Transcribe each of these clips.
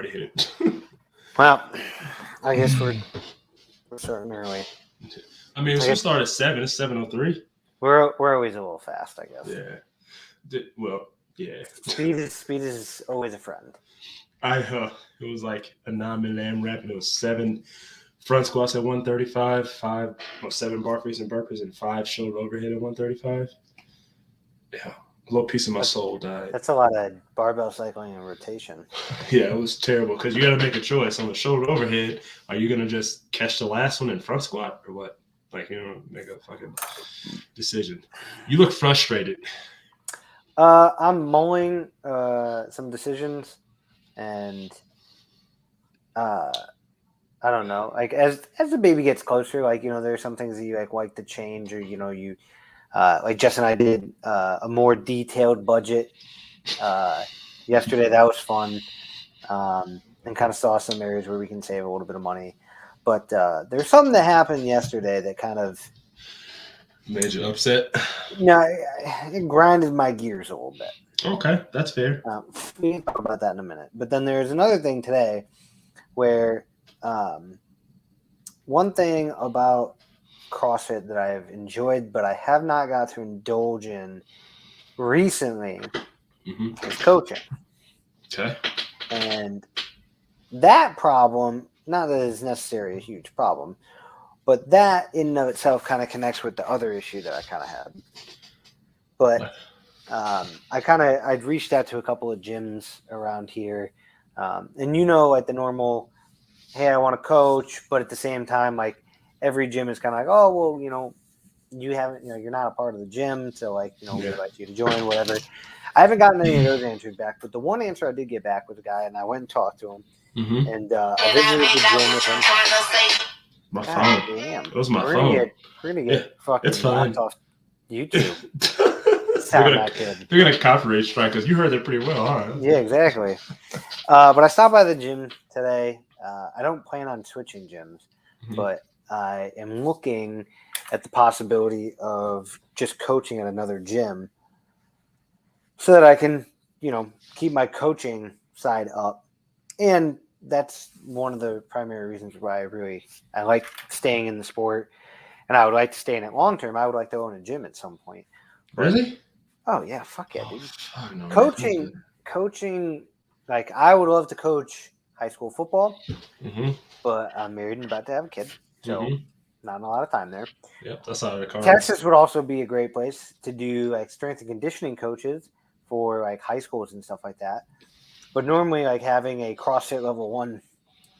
already hit it. Well, I guess we're starting early. I mean, we start at 7. It's 7:03. We're always a little fast, I guess. Yeah. Well, yeah. Speed is always a friend. It was like a 9-minute AMRAP, and it was 7 front squats at 135, 7 bar frees and burpees, and 5 shoulder overhead at 135. Yeah, a little piece of my soul died. That's a lot of barbell cycling and rotation. Yeah, it was terrible because you got to make a choice on the shoulder overhead. Are you gonna just catch the last one in front squat or what? Like, make a fucking decision. You look frustrated. I'm mulling some decisions, and I don't know. Like as the baby gets closer, like there's some things that you like to change, or you like Jess and I did a more detailed budget yesterday. That was fun, and kind of saw some areas where we can save a little bit of money. But there's something that happened yesterday that kind of made you upset. No, it grinded my gears a little bit. Okay, that's fair. We can talk about that in a minute. But then there's another thing today where one thing about CrossFit that I've enjoyed, but I have not got to indulge in recently is coaching. Okay. And that problem, not that it's necessarily a huge problem, but that in and of itself kind of connects with the other issue that I kind of had. But I'd reached out to a couple of gyms around here. And like the normal, hey, I want to coach, but at the same time, like every gym is kind of like, oh, well, you haven't, you're not a part of the gym. So we'd like you to join, whatever. I haven't gotten any of those answers back, but the one answer I did get back was a guy, and I went and talked to him. And I visited the gym with him. My phone. Damn. It was my phone. We're gonna get fucking knocked off YouTube. They're gonna copyright strike us. You heard that pretty well, huh? Yeah, exactly. But I stopped by the gym today. I don't plan on switching gyms, but I am looking at the possibility of just coaching at another gym so that I can, keep my coaching side up. And that's one of the primary reasons why I like staying in the sport, and I would like to stay in it long term. I would like to own a gym at some point. Really? Oh yeah, fuck yeah, dude. Coaching, like I would love to coach high school football, but I'm married and about to have a kid, so not a lot of time there. Yep, that's out of the cards. Texas would also be a great place to do like strength and conditioning coaches for like high schools and stuff like that. But normally, like having a CrossFit level 1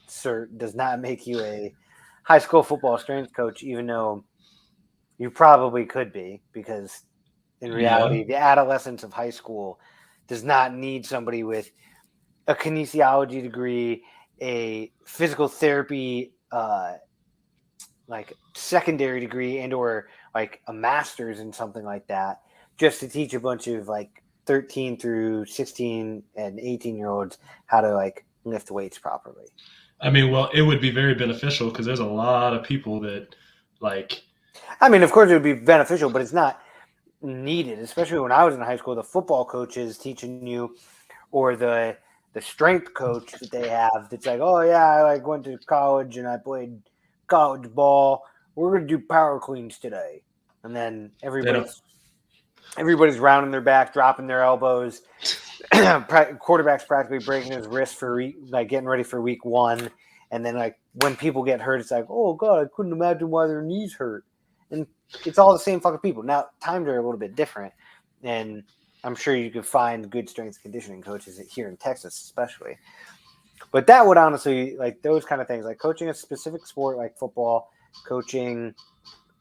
cert does not make you a high school football strength coach, even though you probably could be, because in reality, the adolescence of high school does not need somebody with a kinesiology degree, a physical therapy, like secondary degree, and or like a master's in something like that, just to teach a bunch of like 13 through 16 and 18-year-olds how to like lift weights properly. I mean, well, it would be very beneficial because there's a lot of people that like. I mean, of course it would be beneficial, but it's not needed, especially when I was in high school. The football coaches teaching you, or the strength coach that they have, that's like, oh yeah, I like went to college and I played college ball. We're gonna do power cleans today, and then everybody's rounding their back, dropping their elbows. Quarterback's practically breaking his wrist for getting ready for week 1, and then like when people get hurt, it's like, oh god, I couldn't imagine why their knees hurt. And it's all the same fucking people. Now times are a little bit different, and I'm sure you could find good strength and conditioning coaches here in Texas, especially. But that would honestly, like those kind of things, like coaching a specific sport like football, coaching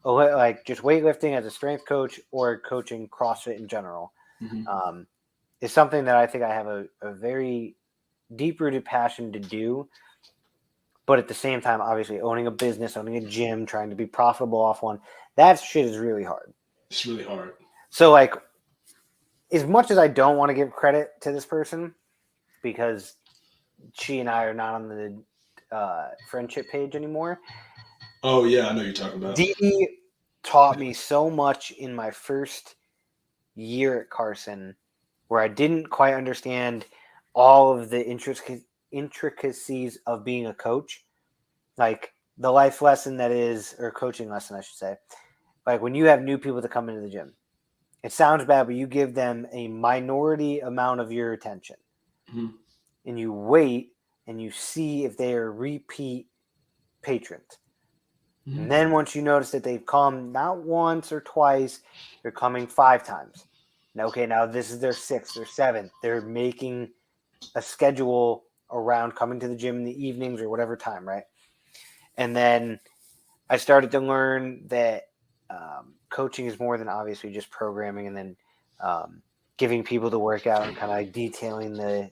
like just weightlifting as a strength coach, or coaching CrossFit in general, is something that I think I have a very deep-rooted passion to do. But at the same time, obviously, owning a business, owning a gym, trying to be profitable off one, that shit is really hard. It's really hard. So, like, as much as I don't want to give credit to this person, because she and I are not on the friendship page anymore. Oh, yeah, I know you're talking about. Dee taught me so much in my first year at Carson, where I didn't quite understand all of the intricacies of being a coach, like the life lesson that is, or coaching lesson, I should say, like when you have new people that come into the gym, it sounds bad, but you give them a minority amount of your attention, and you wait and you see if they are repeat patrons. And then once you notice that they've come not once or twice, they're coming 5 times. Now, okay, now this is their 6th or 7th. They're making a schedule around coming to the gym in the evenings or whatever time, right? And then I started to learn that coaching is more than obviously just programming and then giving people the workout and kind of like detailing the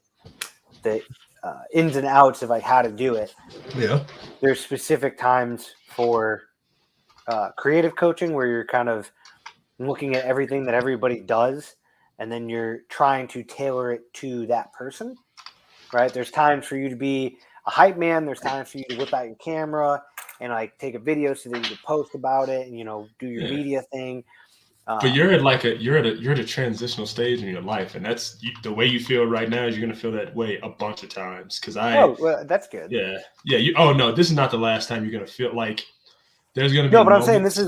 ins and outs of like how to do it. Yeah. There's specific times for creative coaching where you're kind of looking at everything that everybody does and then you're trying to tailor it to that person, right? There's times for you to be a hype man. There's times for you to whip out your camera and like take a video so that you can post about it and, you know, do your media thing. But you're at a transitional stage in your life, and that's the way you feel right now. Is you're gonna feel that way a bunch of times because well, that's good. Yeah. No, this is not the last time you're gonna feel like there's gonna be. No, but I'm saying this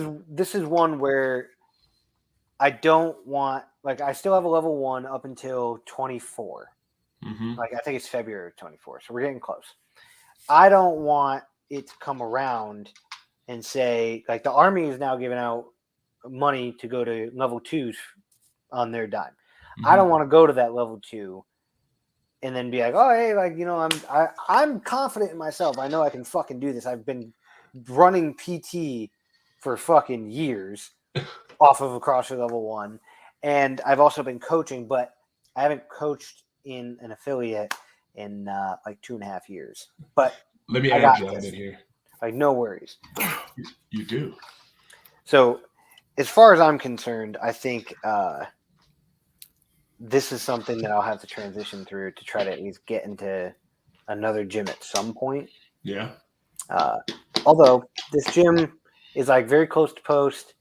is one where I don't want, like, I still have a level 1 up until 24. Like I think it's February 24, so we're getting close. I don't want it to come around and say like the Army is now giving out money to go to level 2s on their dime. I don't want to go to that level 2 and then be like, oh hey, like, you know, I'm confident in myself. I know I can fucking do this. I've been running PT for fucking years off of a CrossFit level 1, and I've also been coaching, but I haven't coached in an affiliate in like 2.5 years. But let me add John in here. Like, no worries. You do. So as far as I'm concerned, I think this is something that I'll have to transition through to try to at least get into another gym at some point. Yeah. Although this gym is like very close to Post.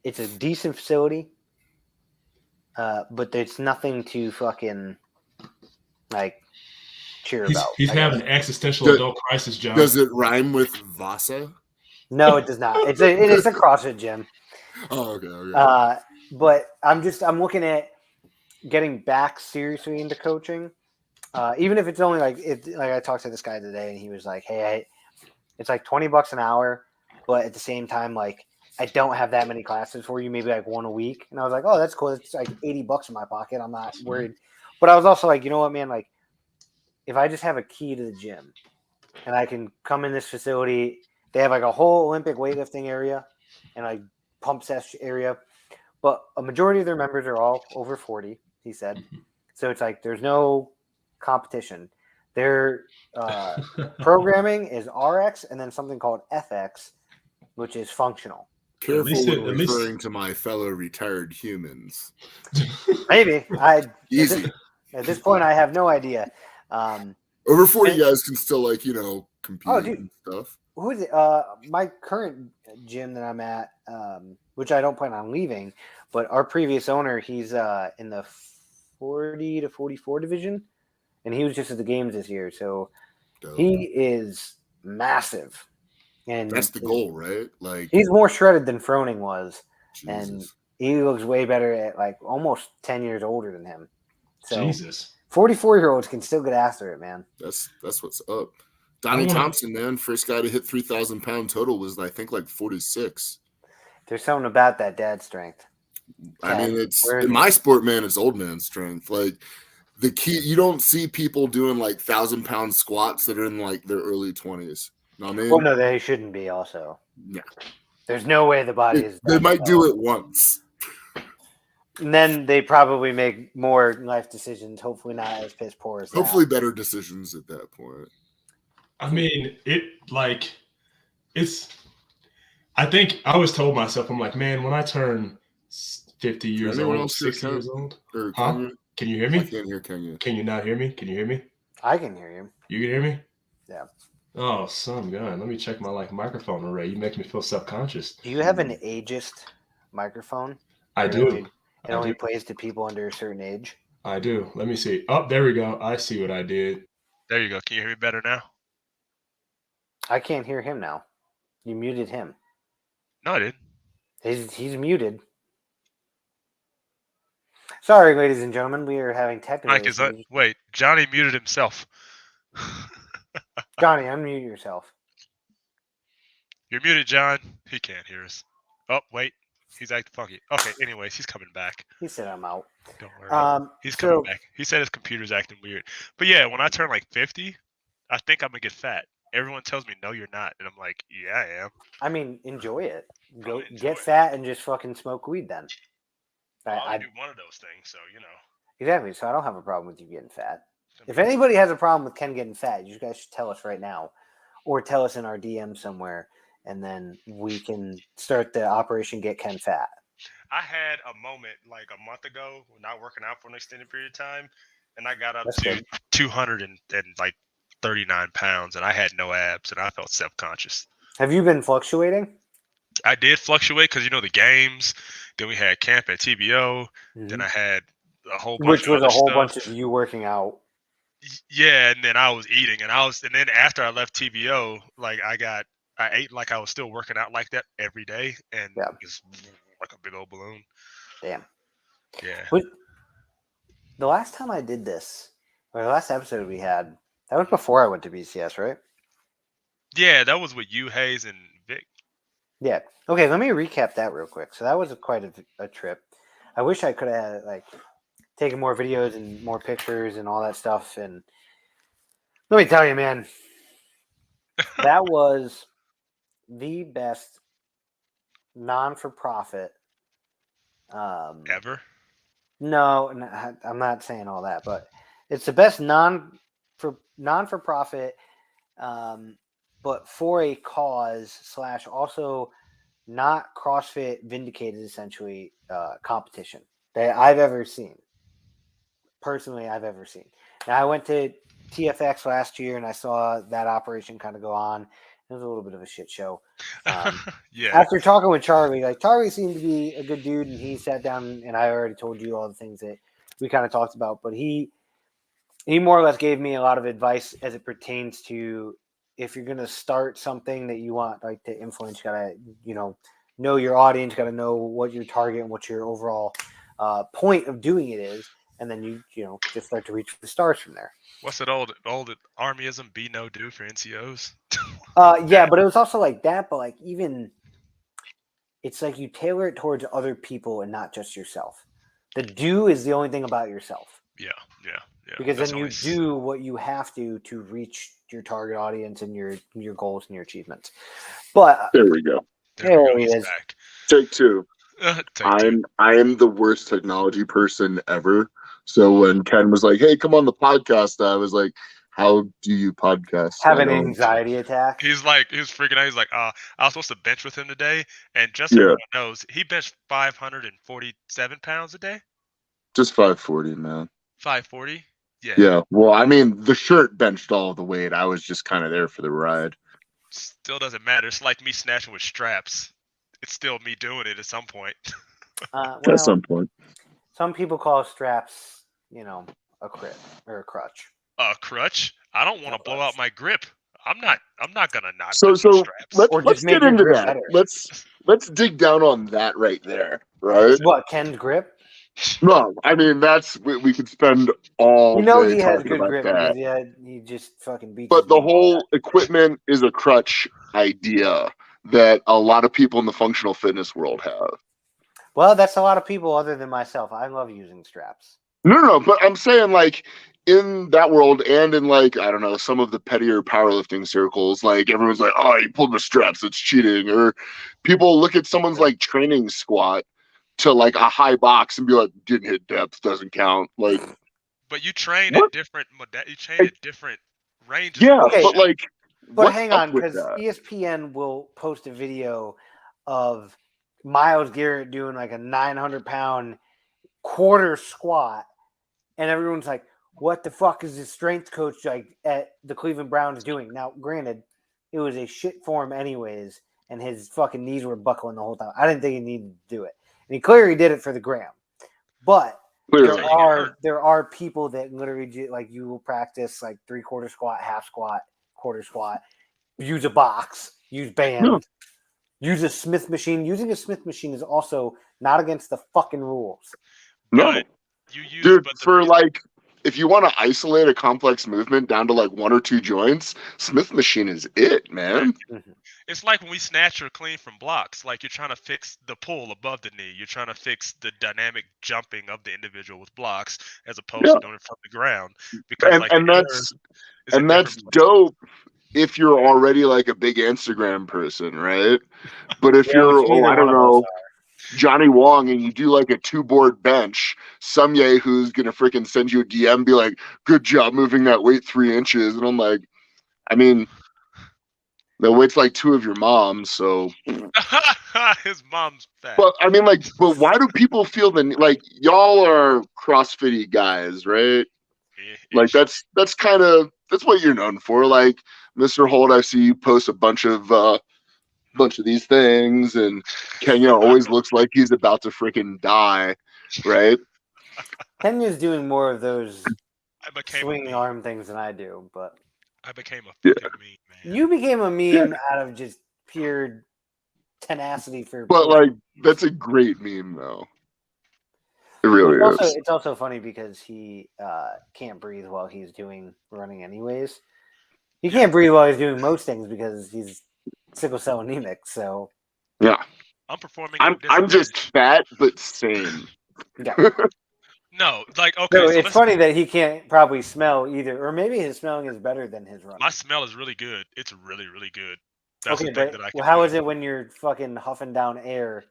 It's a decent facility, but there's nothing to fucking like cheer about. He's having an existential adult crisis, John. Does it rhyme with Vasa? No, it does not. It is a CrossFit gym. Oh, okay. But I'm looking at getting back seriously into coaching. Even if it's only like I talked to this guy today and he was like, hey, it's like $20 an hour, but at the same time, like, I don't have that many classes for you, maybe like 1 a week. And I was like, oh, that's cool. It's like $80 in my pocket. I'm not worried. But I was also like, you know what, man, like, if I just have a key to the gym and I can come in this facility, they have like a whole Olympic weightlifting area and like pump sesh area, but a majority of their members are all over 40, he said. So it's like, there's no competition. Their programming is RX and then something called FX, which is functional. Careful when referring to my fellow retired humans. Maybe. Easy. At this point, I have no idea. Over 40 guys can still, like, you know, compete and stuff. Who is it? My current gym that I'm at, which I don't plan on leaving, but our previous owner, he's in the 40 to 44 division, and he was just at the games this year. So he is massive. And that's the goal, right? Like, he's more shredded than Froning was. Jesus. And he looks way better at like almost 10 years older than him. So Jesus. 44-year-olds can still get after it, man. That's what's up. Donnie Thompson, man, first guy to hit 3,000 pound total was, I think, like 46. There's something about that dad strength. I mean, it's in my sport, man, it's old man strength. Like, the key, you don't see people doing like 1,000-pound squats that are in like their early 20s. You know what I mean? Well, no, they shouldn't be also. Yeah. There's no way the body is. They might do it once. And then they probably make more life decisions, hopefully not as piss poor as hopefully better decisions at that point. I mean, I think I always told myself, I'm like, man, when I turn 50 years old, 60 years old, can you hear me? I can't hear, can you? Can you not hear me? Can you hear me? I can hear you. You can hear me? Yeah. Oh, son, God. Let me check my microphone array. You make me feel self-conscious. Do you have an ageist microphone? I do. It only plays to people under a certain age? I do. Let me see. Oh, there we go. I see what I did. There you go. Can you hear me better now? I can't hear him now. You muted him. No, I didn't. He's muted. Sorry, ladies and gentlemen, we are having technical Mike, issues. wait, Johnny muted himself. Johnny, unmute yourself. You're muted, John. He can't hear us. Oh, wait. He's acting funky. Okay, anyways, he's coming back. He said I'm out. Don't worry. He's coming back. He said his computer's acting weird. But yeah, when I turn like 50, I think I'm going to get fat. Everyone tells me, no, you're not. And I'm like, yeah, I am. I mean, enjoy it. Go get fat and just fucking smoke weed then. I do one of those things, so, you know. Exactly. So I don't have a problem with you getting fat. If anybody has a problem with Ken getting fat, you guys should tell us right now. Or tell us in our DM somewhere. And then we can start the Operation Get Ken Fat. I had a moment like a month ago, not working out for an extended period of time, and I got up to 239 pounds, and I had no abs, and I felt self-conscious. Have you been fluctuating? I did fluctuate because, the games. Then we had camp at TBO. Mm-hmm. Then I had a whole bunch Which was a whole bunch of you working out. Yeah, and then I was eating, and then after I left TBO, like I ate like I was still working out like that every day, and just like a big old balloon. Damn. Yeah. But the last time I did this, or the last episode we had, that was before I went to BCS, right? Yeah, that was with you, Hayes, and Vic. Yeah. Okay, let me recap that real quick. So that was quite a trip. I wish I could have taken more videos and more pictures and all that stuff. And let me tell you, man, that was the best non-for-profit ever. No, I'm not saying all that, but it's the best non-for-profit, but for a cause / also not CrossFit vindicated essentially competition that I've ever seen. Personally, I've ever seen. Now I went to TFX last year and I saw that operation kind of go on. It was a little bit of a shit show. Yeah. After talking with Charlie, Charlie seemed to be a good dude, and he sat down and I already told you all the things that we kind of talked about. But he more or less gave me a lot of advice as it pertains to if you're going to start something that you want to influence, you gotta know your audience, gotta know what your target and what your overall point of doing it is, and then you just start to reach for the stars from there. What's that old armyism? Be no do for NCOs. Yeah, but it was also like that. But even it's like you tailor it towards other people and not just yourself. The do is the only thing about yourself. Yeah. Because then you do what you have to reach your target audience and your goals and your achievements. But there we go. There he is. Back. Take two. I am the worst technology person ever. So when Ken was like, "Hey, come on the podcast," I was like, "How do you podcast?" Have an anxiety attack. He was freaking out. He's like, I was supposed to bench with him today, and just so everyone knows, he benched 547 pounds a day. Just 540, man. 540. Yeah. Yeah. Well, I mean, the shirt benched all the weight. I was just kind of there for the ride. Still doesn't matter. It's like me snatching with straps. It's still me doing it at some point. At some point. Some people call straps, a grip or a crutch. A crutch? I don't want to blow out my grip. I'm not gonna not. So straps. let's get into that. Better. Let's dig down on that right there. Right? What, Ken's grip? No, I mean we could spend all day he has talking good about grip that. Because he just fucking beats. But the whole equipment is a crutch idea that a lot of people in the functional fitness world have. Well, that's a lot of people other than myself. I love using straps. No, but I'm saying in that world and in I don't know, some of the pettier powerlifting circles, everyone's like, "Oh, you pulled the straps, it's cheating." Or people look at someone's training squat to a high box and be like, "Didn't hit depth, doesn't count." But you train at different ranges. Yeah, okay. But hang on, because ESPN will post a video of Myles Garrett doing a 900-pound quarter squat, and everyone's like, "What the fuck is his strength coach at the Cleveland Browns doing?" Now, granted, it was a shit form anyways, and his fucking knees were buckling the whole time. I didn't think he needed to do it, and he clearly did it for the gram. But Clearly. There are people that literally do, like you will practice like 3/4 squat, half squat, quarter squat, use a box, use band, No. use a Smith machine. Using a Smith machine is also not against the fucking rules. No. But you use, Dude, but the for reason- like, if you want to isolate a complex movement down to like 1 or 2 joints, Smith machine is it, man. it's like when we snatch or clean from blocks. Like you're trying to fix the pull above the knee. You're trying to fix the dynamic jumping of the individual with blocks, as opposed to doing it from the ground. Because That's dope if you're already like a big Instagram person, right? But if you're, I don't know, Johnny Wong, and you do like a 2-board bench, some yay who's gonna freaking send you a DM, be like, "Good job moving that weight 3 inches," and I'm like, I mean, the weight's like 2 of your mom's, so. His mom's fat. But I mean, like, but why do people feel like y'all are CrossFitty guys, right? Like that's what you're known for. Like, Mr. Holt, I see you post a bunch of these things, and Kenya always looks like he's about to freaking die, right? Kenya's doing more of those swinging a arm things than I do, but I became a fucking meme, man. you became a meme out of just pure tenacity for. But like, that's a great meme, though. It really is. It's also funny because he can't breathe while he's running anyways. He can't breathe while he's doing most things because he's sickle cell anemic. So yeah, I'm performing. I'm just fat but sane. Yeah. No, like okay. No, so it's funny that he can't probably smell either, or maybe his smelling is better than his running. My smell is really good. It's really, really good. That's okay, the thing but that I can how do. is it when you're fucking huffing down air?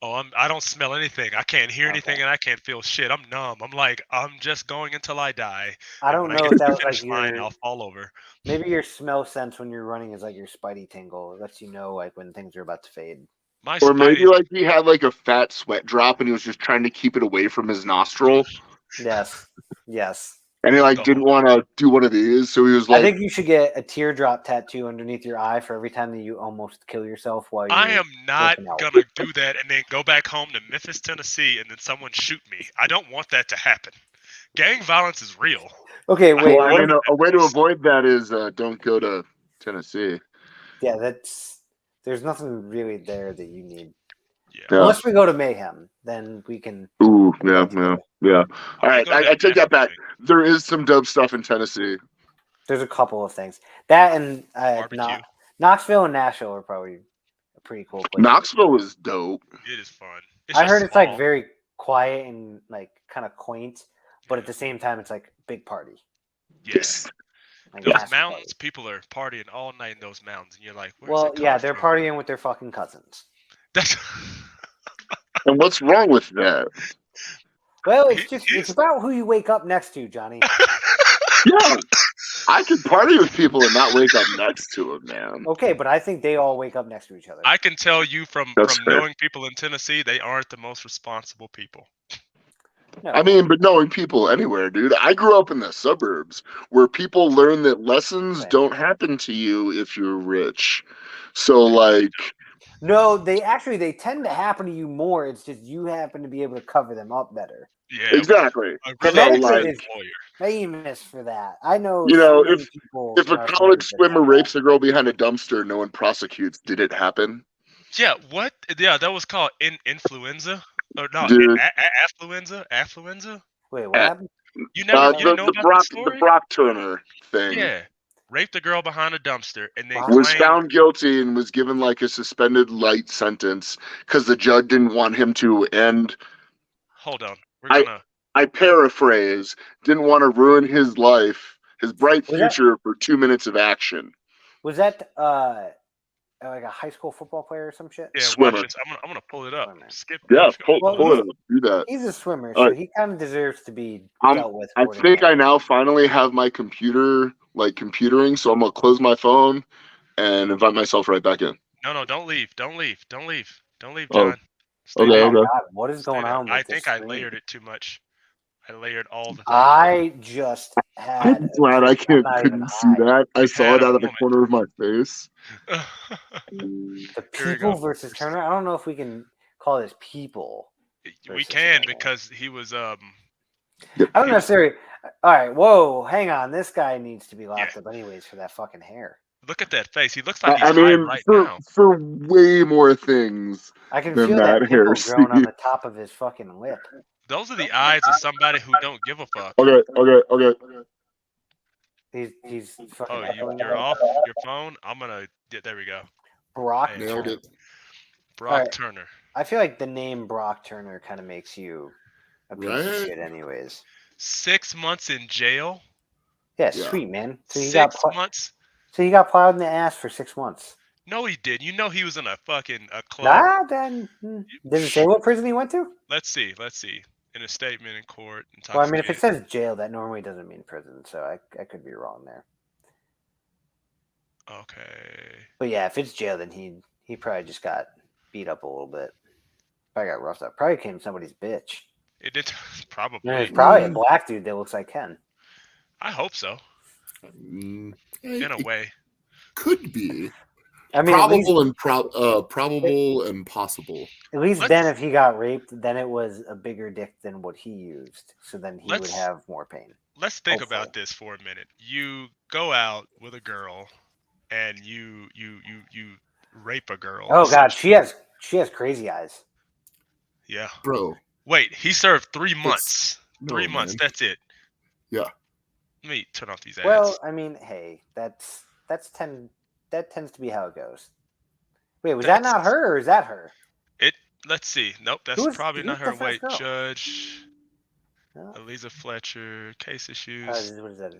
Oh, I don't smell anything. I can't hear anything, and I can't feel shit. I'm numb. I'm just going until I die. I don't know if that was like your. I'll fall over. Maybe your smell sense when you're running is like your spidey tingle. It lets you know like when things are about to fade. Or maybe like he had like a fat sweat drop and he was just trying to keep it away from his nostril. Yes. And he like didn't want to do one of these, so he was like, I think you should get a teardrop tattoo underneath your eye for every time that you almost kill yourself while you're. I am not gonna do that and then go back home to Memphis, Tennessee, and then someone shoot me. I don't want that to happen. Gang violence is real. Okay, wait. Well, I mean, a way to avoid that is don't go to Tennessee. Yeah, there's nothing really there that you need. Yeah. Unless we go to Mayhem, then we can. Ooh, yeah. All right, I take that back. There is some dope stuff in Tennessee. There's a couple of things. That and Knoxville and Nashville are probably a pretty cool place. Knoxville is dope. It is fun. I heard it's like very quiet and like kind of quaint, but at the same time, it's like big party. Yes. Like those mountains, people are partying all night in those mountains, and you're like, they're partying with their fucking cousins. And what's wrong with that? Well, it's about who you wake up next to, Johnny. Yeah, I could party with people and not wake up next to them, man. Okay, but I think they all wake up next to each other. I can tell you from knowing people in Tennessee, they aren't the most responsible people. No. I mean, but knowing people anywhere, dude. I grew up in the suburbs where people learn that lessons don't happen to you if you're rich. So, like... No, they tend to happen to you more. It's just you happen to be able to cover them up better. Yeah, exactly. Connecticut is famous for that. I know. You know, if a college swimmer rapes a girl behind a dumpster, no one prosecutes. Did it happen? Yeah. What? Yeah, that was called influenza. Or no, affluenza. Wait, what happened? You know about the story? The Brock Turner thing. Yeah. Raped a girl behind a dumpster and then was found guilty and was given like a suspended light sentence because the judge didn't want him to end. Hold on. I paraphrase, didn't want to ruin his life, his bright future for 2 minutes of action. Was that like a high school football player or some shit? Yeah, swimmer. Watch this. I'm gonna pull it up. Skip. Yeah, pull it up. Do that. He's a swimmer, so he kind of deserves to be dealt with. I think I now finally have my computer computering, so I'm gonna close my phone and invite myself right back in. No, don't leave, John. Okay. God, what is going on? I think I layered it too much. I layered all the things. I just had. I'm glad I couldn't see that. I saw it out of the corner of my face. The people versus Turner. I don't know if we can call this people. We can because he was I don't necessarily. All right, whoa, hang on. This guy needs to be locked up anyways for that fucking hair. Look at that face. He looks like he's I high mean, right for now. for way more things I can than feel that that pimple hair. growing on the top of his fucking lip. Those are the eyes of somebody who don't give a fuck. Okay. He's fucking. Oh, echoing you're now. off your phone? I'm going to... There we go. Brock Hey, Nailed Turner. it. Brock Alright. Turner. I feel like the name Brock Turner kind of makes you a piece of Right? shit, anyways. 6 months in jail? Yeah, Yeah. sweet man. So he 6 months? So he got plowed in the ass for 6 months. No, he didn't. You know he was in a fucking club. Nah, then does it say what prison he went to? Let's see. In a statement in court. Well, I mean, if it says jail, that normally doesn't mean prison, so I could be wrong there. Okay. But yeah, if it's jail, then he probably just got beat up a little bit. Probably got roughed up. Probably became somebody's bitch. It did probably. There's probably a black dude that looks like Ken. I hope so. In a way. Could be. I mean, probable and possible. At least then, if he got raped, then it was a bigger dick than what he used. So then he would have more pain. Let's think about this for a minute. You go out with a girl, and you rape a girl. Oh God, she has crazy eyes. Yeah, bro. Wait, he served 3 months. 3 months. That's it. Yeah. Let me turn off these ads. Well, I mean, hey, that tends to be how it goes. Wait, was that not her or is that her? Let's see. Nope, that's probably not her. Wait, girl? Judge. No. Eliza Fletcher, case issues. What is that?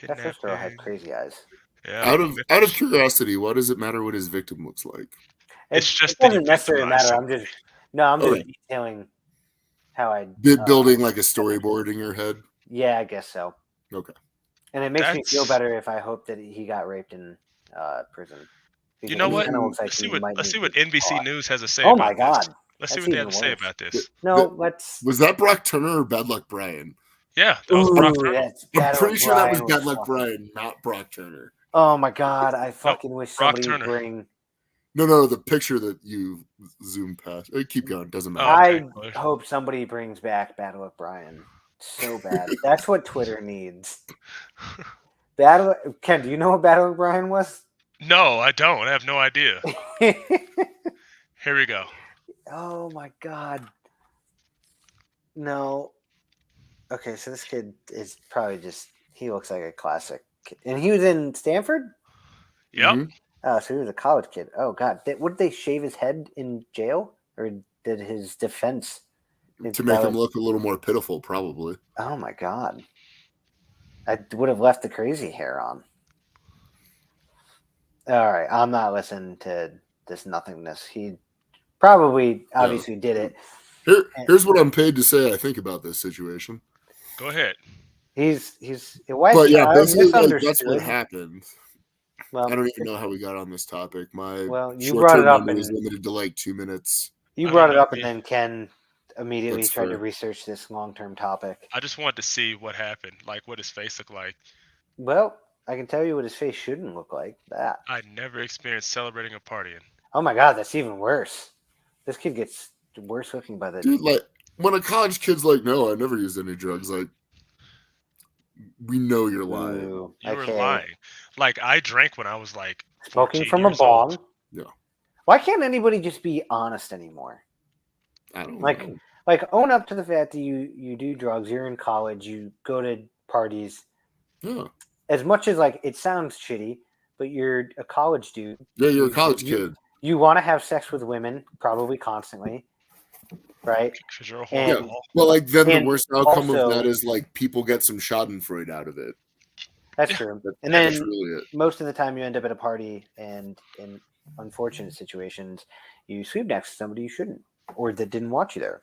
That first girl had crazy eyes. Yeah. Out of curiosity, what does it matter what his victim looks like? It doesn't necessarily matter. I'm just detailing how I building like a storyboard in your head. Yeah, I guess so. Okay. And it makes me feel better if I hope that he got raped in prison. You know what? Let's see what NBC News has to say. Oh my God! Let's see what they have to say about this. Was that Brock Turner or Bad Luck Brian? Yeah, that was Brock Turner. I'm pretty sure that was Bad Luck Brian, not Brock Turner. Oh my God! I fucking wish somebody would bring. No, the picture that you zoomed past. Keep going. Doesn't matter. I hope somebody brings back Bad Luck Brian. So bad. That's what Twitter needs. Ken, do you know what Bad Luck Brian was? No, I don't. I have no idea. Here we go. Oh my God. No. Okay, so this kid is probably he looks like a classic kid. And he was in Stanford? Yep. Mm-hmm. Oh, so he was a college kid. Oh God. Would they shave his head in jail? Or did his defense to make him look a little more pitiful, probably. Oh my God. I would have left the crazy hair on. All right, I'm not listening to this nothingness. He probably obviously did it. Here's what I'm paid to say I think about this situation. Go ahead. He's a white but yeah, basically that's what happened. Well, I don't even know how we got on this topic. You brought it up and was limited to like 2 minutes. You brought it up and then Ken immediately tried to research this long-term topic. I just wanted to see what happened, like what his face looked like. Well, I can tell you what his face shouldn't look like. That. I never experienced celebrating or partying. Oh my God, that's even worse. This kid gets worse looking by the dude. Like when a college kid's like, "No, I never used any drugs." Like, we know you're lying. You were lying. Like I drank when I was like smoking from a bong. Yeah. Why can't anybody just be honest anymore? I don't know. Like own up to the fact that you do drugs. You're in college. You go to parties. Yeah. As much as like it sounds shitty, but you're a college dude. Yeah, you're a college kid. You want to have sex with women, probably constantly, right? Because you're a horrible. Yeah. Well, like then the worst outcome of that is like people get some Schadenfreude out of it. That's true. And then really most of the time you end up at a party, and in unfortunate situations, you sleep next to somebody you shouldn't, or that didn't want you there.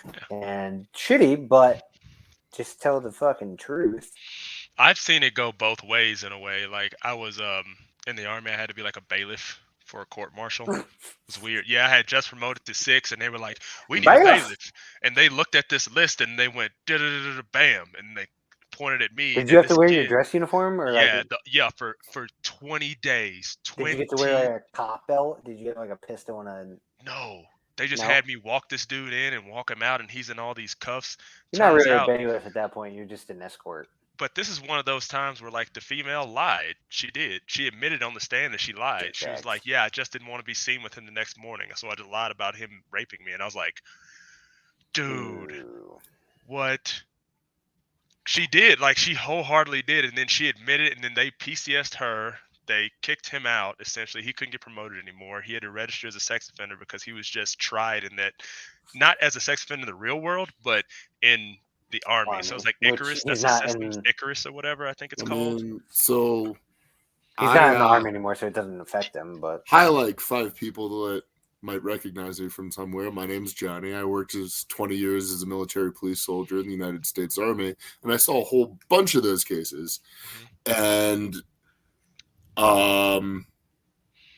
Yeah. And shitty, but just tell the fucking truth. I've seen it go both ways in a way. Like I was in the Army, I had to be like a bailiff for a court martial. It was weird. Yeah, I had just promoted to 6, and they were like, "We need a bailiff," and they looked at this list and they went bam, and they pointed at me. Did you have to wear your dress uniform, or for 20 days? 20. Did you get to wear like a top belt? Did you get like a pistol and a? No, They just No. had me walk this dude in and walk him out, and he's in all these cuffs. You're not Turns really a out, bailiff at that point. You're just an escort. but this is one of those times where like the female lied. She did. She admitted on the stand that she lied. She was like, "Yeah, I just didn't want to be seen with him the next morning, so I just lied about him raping me." And I was like, "Dude, Ooh. what?" She did. Like she wholeheartedly did, and then she admitted, and then they PCS'd her. They kicked him out. Essentially, he couldn't get promoted anymore. He had to register as a sex offender because he was just tried in that, not as a sex offender in the real world, but in the army. So it's like which Icarus. he's That's not assessment in. Icarus or whatever I think it's I called. mean, so He's not in the army anymore, so it doesn't affect him. But hi, like 5 people that might recognize me from somewhere. My name's Johnny. I worked 20 years as a military police soldier in the United States Army, and I saw a whole bunch of those cases. And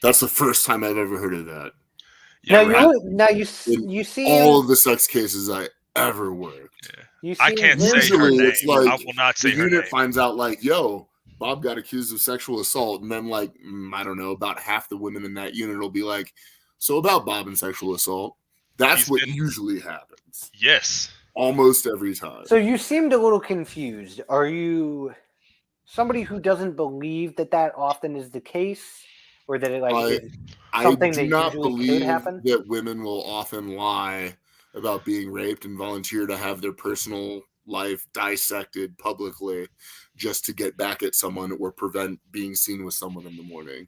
that's the first time I've ever heard of that. Yeah, you see all of the sex cases I ever worked. Yeah. You I can't say her Usually name. it's like I will not say the her unit name. finds out like, yo, Bob got accused of sexual assault, and then like I don't know, about half the women in that unit will be like, so about Bob and sexual assault. That's what usually happens. Yes. Almost every time. So you seemed a little confused. Are you somebody who doesn't believe that often is the case, or that it is something that not usually believe could happen? that women will often lie about being raped and volunteer to have their personal life dissected publicly just to get back at someone or prevent being seen with someone in the morning.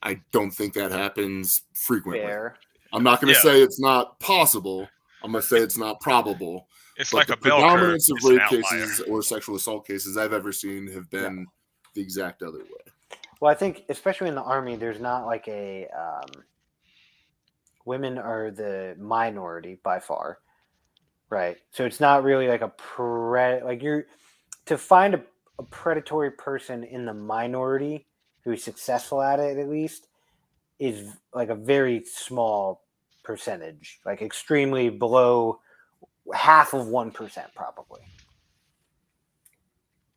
I don't think that happens frequently. Fair. I'm not going to say it's not possible. I'm going to say it's not probable. It's but like the a bell curve. predominance of It's an rape outlier. cases or sexual assault cases I've ever seen have been the exact other way. Well, I think especially in the Army, there's not like a women are the minority by far, right? So it's not really like you're to find a predatory person in the minority who's successful at it, at least, is like a very small percentage, like extremely below half of 1% probably.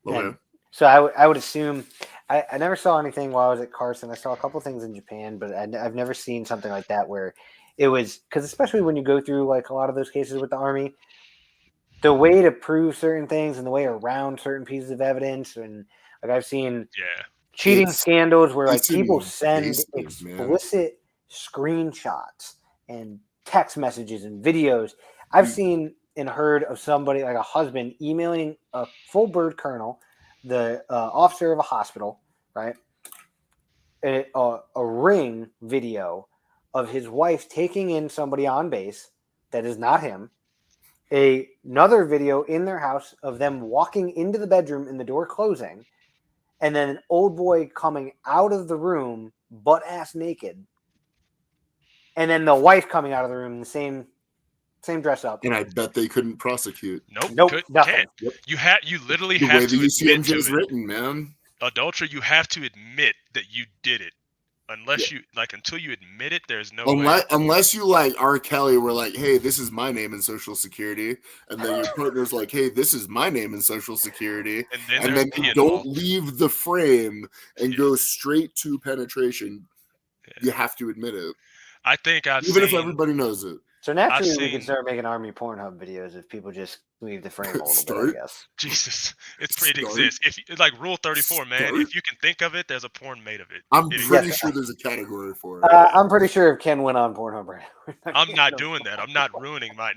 Okay. And so I would assume I never saw anything while I was at Carson. I saw a couple things in Japan, but I've never seen something like that where it was, because especially when you go through like a lot of those cases with the Army, the way to prove certain things and the way around certain pieces of evidence, and like I've seen cheating scandals where like people send explicit screenshots and text messages and videos. I've seen and heard of somebody like a husband emailing a full bird colonel, the officer of a hospital, right? A ring video of his wife taking in somebody on base that is not him. Another video in their house of them walking into the bedroom and the door closing, and then an old boy coming out of the room butt-ass naked, and then the wife coming out of the room in the same dress up. And I bet they couldn't prosecute. Nope, nothing. Yep. You literally the have way to the admit UCMJ to is it. written, man. Adultery, you have to admit that you did it. Unless you until you admit it, there's no way. Unless you like R. Kelly, were like, hey, this is my name in Social Security, and then your partner's like, hey, this is my name in Social Security, and then you don't leave the frame and go straight to penetration. You have to admit it. I think even if everybody knows it. So naturally, we can start making Army Pornhub videos if people just leave the frame a little bit, I guess. Jesus, it exists. If like Rule 34, man, if you can think of it, there's a porn made of it. I'm pretty sure there's a category for it. I'm pretty sure if Ken went on Pornhub right now. I'm not doing that. I'm not ruining but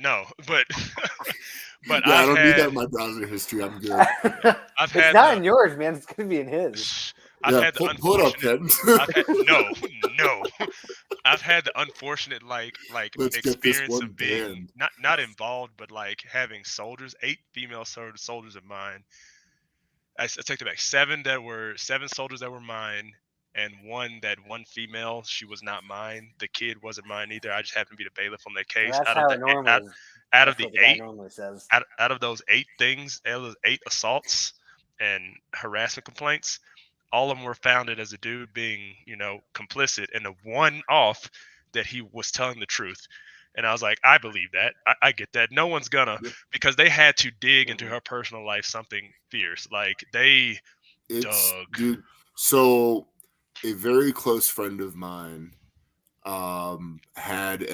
yeah, I don't need that in my browser history. I'm good. It's not in yours, man. It's gonna be in his. I've had the pull it up, Ken. no. I've had the unfortunate experience of being not involved, but like having soldiers, 8 female soldiers of mine. I take it back. 7 soldiers that were mine, and one female. She was not mine. The kid wasn't mine either. I just happened to be the bailiff on that case. Well, out of those 8 things, out of those 8 assaults and harassment complaints, all of them were founded as a dude being, complicit, and the one off that he was telling the truth. And I was like, I believe that. I get that. No one's gonna, because they had to dig into her personal life something fierce. Like they dug. Dude, so a very close friend of mine had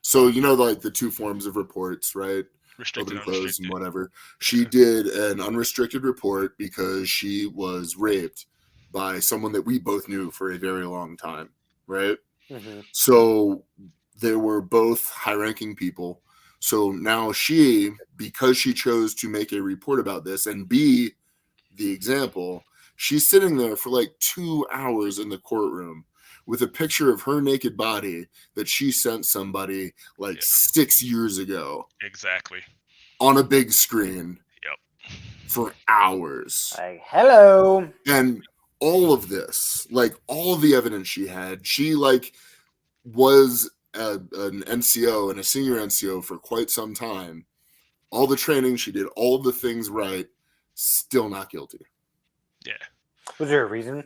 so like the two forms of reports, right? Restricted, Open, closed, unrestricted. and whatever. She did an unrestricted report because she was raped by someone that we both knew for a very long time, right? Mm-hmm. So they were both high-ranking people. So now because she chose to make a report about this and be the example, she's sitting there for like 2 hours in the courtroom with a picture of her naked body that she sent somebody like 6 years ago. Exactly. On a big screen. Yep. For hours. Like, hello. And all of this, like all of the evidence she had, she like was an NCO and a senior NCO for quite some time. All the training, she did all of the things right, still not guilty. Yeah. Was there a reason?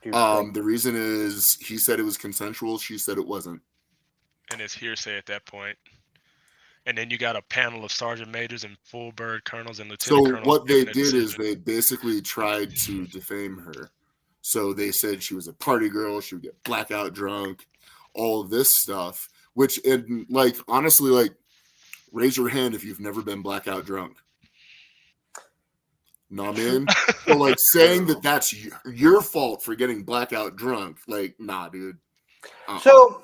The reason is he said it was consensual. She said it wasn't. And it's hearsay at that point. And then you got a panel of sergeant majors and full bird colonels and lieutenant colonels. So what they making a did is decision. they basically tried to defame her. So they said she was a party girl. She would get blackout drunk, all of this stuff. Which, and like honestly, like raise your hand if you've never been blackout drunk. Know what I mean? So like saying that that's your fault for getting blackout drunk, like nah, dude. So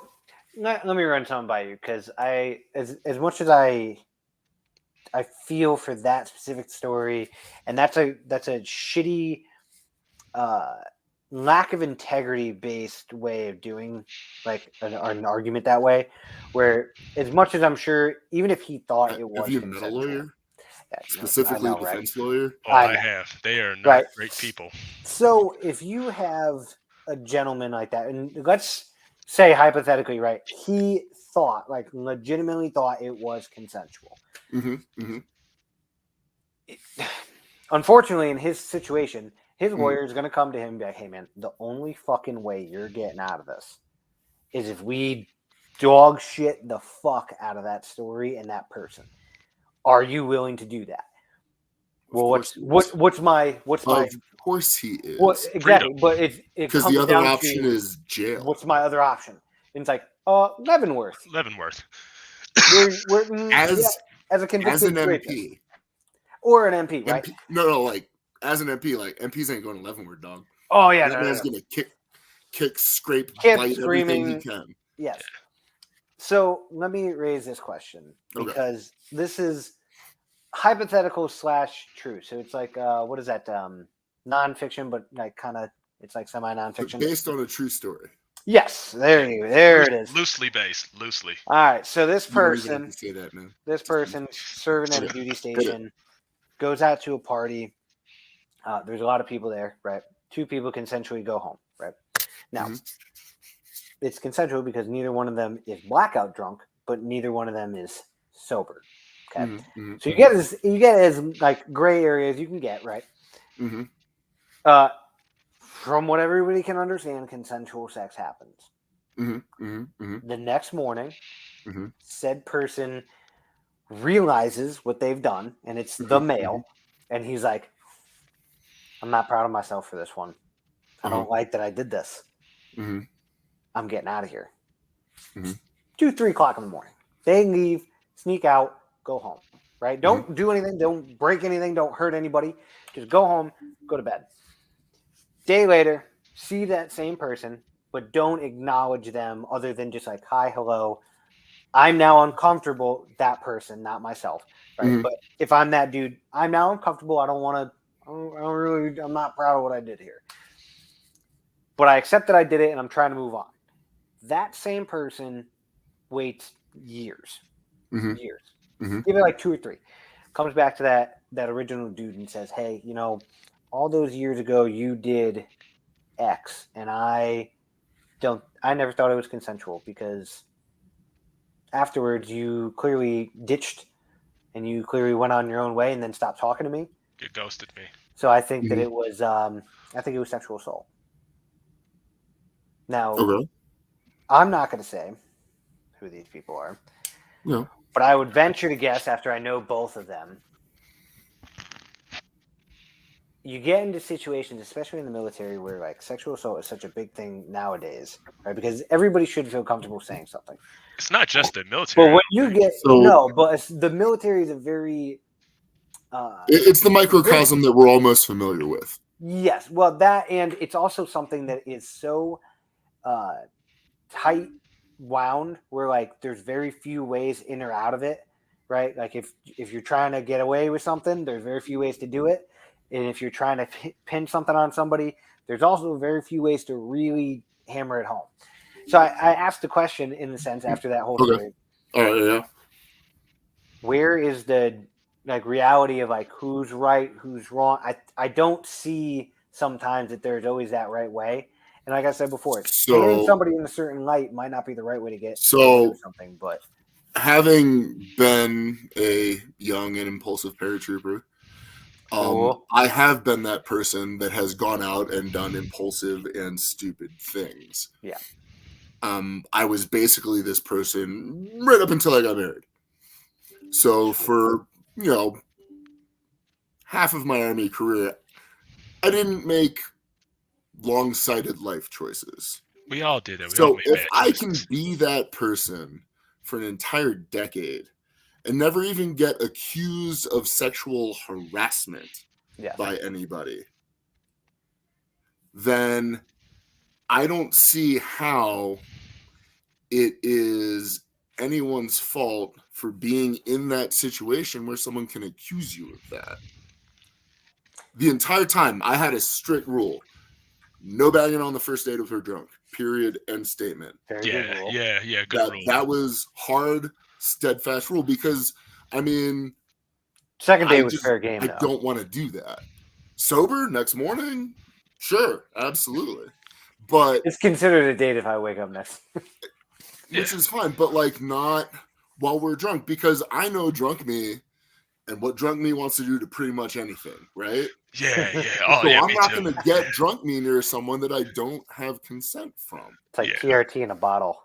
let me run something by you, because as much as I feel for that specific story, and that's a shitty lack of integrity based way of doing like an argument that way, where as much as I'm sure, even if he thought it was have you met a consensual, lawyer? yeah, Specifically I know, a defense right? lawyer? Oh, I have. They are not great people. So if you have a gentleman like that, and let's say hypothetically, right, he thought, like legitimately thought it was consensual. Unfortunately, in his situation, his lawyer is going to come to him and be like, hey, man, the only fucking way you're getting out of this is if we dog shit the fuck out of that story and that person. Are you willing to do that? Well, what's my Of course he is. Well, exactly, but it because comes the other down option to, is jail. What's my other option? And it's like, Leavenworth. We're as a convicted MP. rapist. Or an MP, right? No, like as an MP, like MPs ain't going to Leavenworth, dog. Oh yeah, that man's gonna kick, scrape, Kip, bite screaming, everything he can. Yes. So let me raise this question, because this is hypothetical / true. So it's like what is that? Nonfiction, but like kind of it's like semi nonfiction. Based on a true story. Yes, there it is. Loosely based. All right, so this person, you don't have to say that, man. This person serving at a duty station goes out to a party. There's a lot of people there, right? 2 people consensually go home, right? Now, it's consensual because neither one of them is blackout drunk, but neither one of them is sober. Okay, so you get as like gray area as you can get, right? From what everybody can understand, consensual sex happens. The next morning, said person realizes what they've done, and it's the male, and he's like, I'm not proud of myself for this one. I don't like that I did this. I'm getting out of here. 2, 3 o'clock in the morning. They leave, sneak out, go home. Right? Don't do anything. Don't break anything. Don't hurt anybody. Just go home, go to bed. Day later, see that same person, but don't acknowledge them other than just like, hi, hello. I'm now uncomfortable, that person, not myself. Right? But if I'm that dude, I'm now uncomfortable. I don't want to, I'm not proud of what I did here. But I accept that I did it and I'm trying to move on. That same person waits years. Give it like 2 or 3. Comes back to that original dude and says, hey, all those years ago you did X, and I never thought it was consensual, because afterwards you clearly ditched and you clearly went on your own way and then stopped talking to me. You ghosted me. So I think that it was sexual assault. Now, I'm not going to say who these people are. No. But I would venture to guess, after I know both of them, you get into situations, especially in the military, where like sexual assault is such a big thing nowadays, right? Because everybody should feel comfortable saying something. It's not just the military. But when you get So- the military is a very It's the microcosm that we're all most familiar with. yes, well that, and it's also something that is so tight wound where like there's very few ways in or out of it, right? Like if you're trying to get away with something, there's very few ways to do it, and if you're trying to pin something on somebody, there's also very few ways to really hammer it home. So I asked the question in the sense after that whole Okay. story, All right, yeah. where is the like reality of like who's right, who's wrong? I don't see sometimes that there's always that right way. And like I said before, painting somebody in a certain light might not be the right way to get So- something, but Having been a young and impulsive paratrooper, Cool. I have been that person that has gone out and done impulsive and stupid things. Yeah. I was basically this person right up until I got married. So for, half of my Army career, I didn't make long-sighted life choices. We all did it. We all So made if bad I can choices. be that person for an entire decade and never even get accused of sexual harassment yeah. by anybody, then I don't see how it is anyone's fault for being in that situation where someone can accuse you of that. The entire time, I had a strict rule. No banging on the first date with her drunk. Period. End statement. Very good Yeah, rule. yeah, good rule. That was hard, steadfast rule because, Second day I was just- fair game, I though. don't want to do that. Sober next morning? Sure, absolutely. But It's considered a date if I wake up next. which is fine, but like not while we're drunk, because I know drunk me and what drunk me wants to do to pretty much anything, right? Yeah. Oh, So yeah, I'm me not too. going to get drunk me near someone that I don't have consent from. It's like Yeah. TRT in a bottle.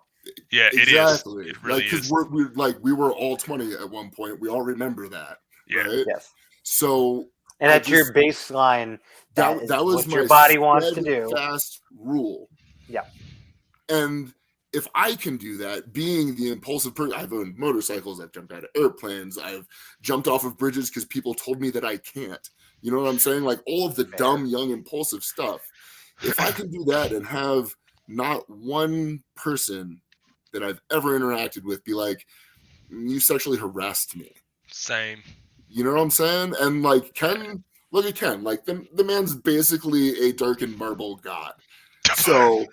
Yeah, it is. Exactly. It really because is. we were all 20 at one point. We all remember that, Yeah. right? Yes. So And I that's your just- baseline. that is was what my your body wants to do. steadfast rule. Yeah. And if I can do that, being the impulsive person, I've owned motorcycles, I've jumped out of airplanes, I've jumped off of bridges because people told me that I can't. You know what I'm saying? Like all of the Fair. dumb, young, impulsive stuff. If I can do that and have not one person that I've ever interacted with be like, you sexually harassed me. Same. You know what I'm saying? And like Ken, look at Ken. Like the man's basically a darkened marble god. So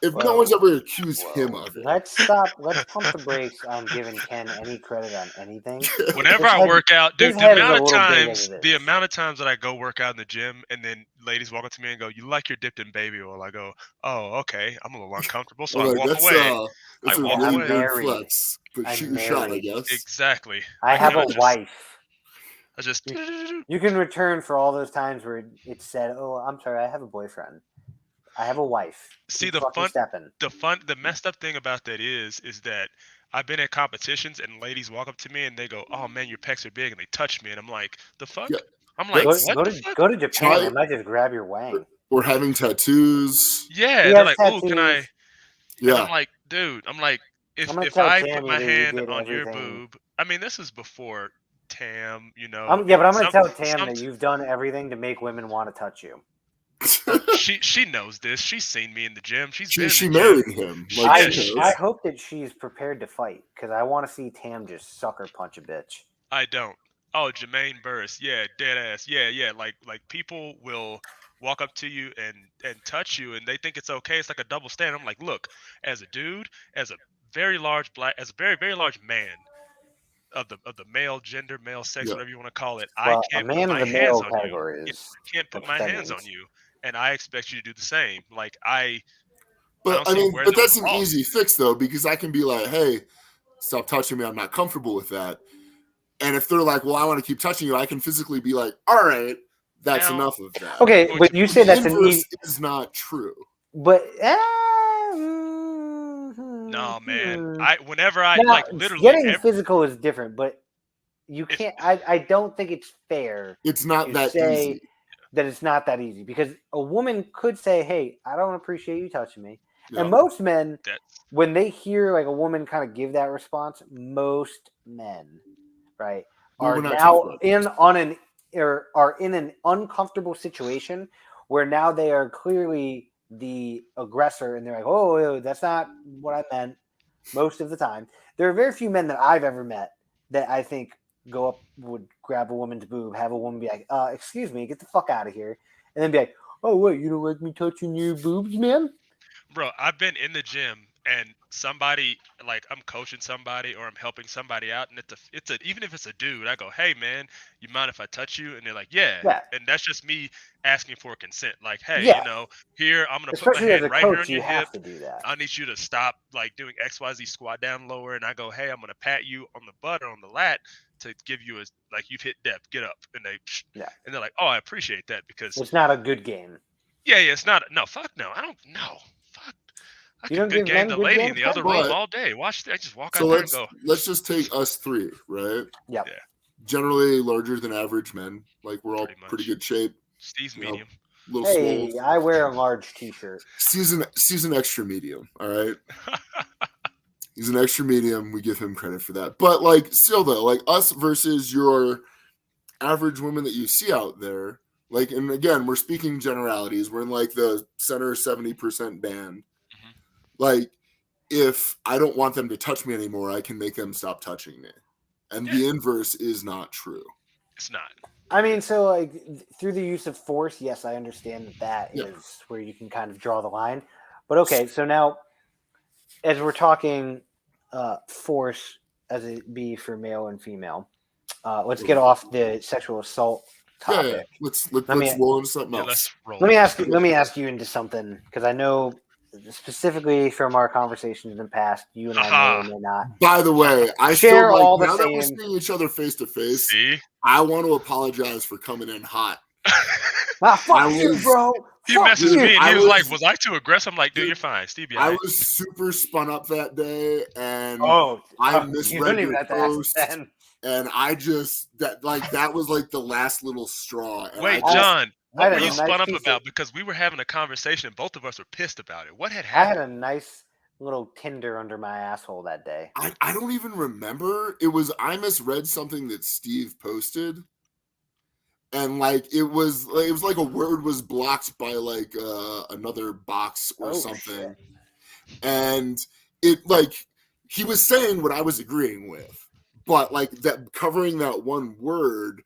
if no Well, one's ever accused him of it, Let's stop. Let's pump the brakes on giving Ken any credit on anything. Whenever His I head- work out, dude, his the head is a amount of little big times, as it the is. amount of times that I go work out in the gym and then ladies walk up to me and go, "You like your dipped in baby oil?" I go, "Oh, okay." I'm a little uncomfortable, so I like, walk that's away. that's I a walk really away. weird Married. flex. But I'm shoot your shot, I married. guess. Exactly. I have a kinda just- wife. I just. You can return for all those times where it said, "Oh, I'm sorry, I have a boyfriend. I have a wife." See, Keep the fucking fun- stepping. The messed up thing about that is that I've been at competitions and ladies walk up to me and they go, "Oh man, your pecs are big," and they touch me and I'm like, "The fuck?" Yeah. I'm like, Go, "What go the to fuck?" go to Japan. Try- They might just grab your wang. Or having tattoos. Yeah, He they're has like, "Ooh, can I?" tattoos. And Yeah. I'm like, dude, if I'm gonna if tell I put Tammy my that you hand did on your everything. boob, I mean, this is before Tam, Yeah, but I'm gonna some- tell Tam some- that you've done everything to make women want to touch you. she knows this. She's seen me in the gym. She's been she in the married gym. him. She- Like, yeah, she she- knows. I hope that she's prepared to fight because I want to see Tam just sucker punch a bitch. I don't. Oh, Jermaine Burris. Yeah, dead ass. Yeah. Like people will walk up to you and touch you and they think it's okay. It's like a double standard. I'm like, look, as a dude, as a very large very large man of the male gender, male sex, Yeah. whatever you want to call it, Well, I a can't put man my of the hands male on you. category Yeah, is. I can't put That's my what that hands on means. you, and I expect you to do the same. Like I But don't I see mean, where but there that's was an wrong. easy fix though, because I can be like, hey, stop touching me. I'm not comfortable with that. And if they're like, well, I want to keep touching you, I can physically be like, all right, that's Now- enough of that. Okay, Which- but you The say that's an inverse easy. is not true. But No, man. Whenever I now, like literally getting physical is different, but you If- can't. I don't think it's fair It's not to that say easy. that it's not that easy because a woman could say, "Hey, I don't appreciate you touching me," Yeah. and most men, That's when they hear like a woman kind of give that response, most men, right, Well, are we're not now talking about are in an uncomfortable situation where now they are clearly the aggressor and they're like, "Oh, that's not what I meant." Most of the time, there are very few men that I've ever met that I think go up, would grab a woman's boob, have a woman be like, "Excuse me, get the fuck out of here," and then be like, "Oh, wait, you don't like me touching your boobs, man?" bro. I've been in the gym and somebody like I'm coaching somebody or I'm helping somebody out, and it's a even if it's a dude, I go, "Hey man, you mind if I touch you?" And they're like, "Yeah." Yeah. And that's just me asking for consent. Like, hey, Yeah. here I'm gonna put my Especially as hand a right here coach, on your you hip. have to do that. I need you to stop like doing XYZ squat down lower, and I go, "Hey, I'm gonna pat you on the butt or on the lat to give you a like you've hit depth, get up." And Yeah. and they're like, "Oh, I appreciate that because It's not a good game. yeah, it's not no fuck no, I don't no fuck." I You can don't good give game men the good lady game in the time? other room But- all day. I just walk So out there and go, let's just take us three, right? Yep. Yeah. Generally larger than average men. Like we're all Pretty much. pretty good shape. Steve's You know, medium. Little Hey, swole. I wear a large T-shirt. Season extra medium. All right. He's an extra medium. We give him credit for that. But like still though, like us versus your average woman that you see out there, like, and again, we're speaking generalities. We're in like the center 70% band. Mhm. Like, if I don't want them to touch me anymore, I can make them stop touching me. And the inverse is not true. It's not. I mean, so like through the use of force, yes, I understand that Yeah. is where you can kind of draw the line. But okay, so now as we're talking force as it be for male and female, let's get off the sexual assault topic. Yeah. Let's Let me- roll into something Yeah, else. let's roll. Let me ask you into something because I know specifically from our conversations in the past, you and I may or may not. By the way, I Share still like all the now that we're same- seeing each other face to face. See? I want to apologize for coming in hot. Fuck you, bro. He Fuck messages you. me and I he was like, was- "Was I too aggressive?" I'm like, "Dude, Dude, you're fine, Steve. I Yeah, was super spun up that day, and Oh, I you misread don't even your have to ask post, then. and I just that was like the last little straw. And Wait, I just, John, what I were had you a spun nice up piece about? of- Because we were having a conversation and both of us were pissed about it. What had I had happened? a nice little Tinder under my asshole that day. I don't even remember. It was I misread something that Steve posted, and like it was like a word was blocked by like another box or Oh, something, shit. and it like he was saying what I was agreeing with, but like that covering that one word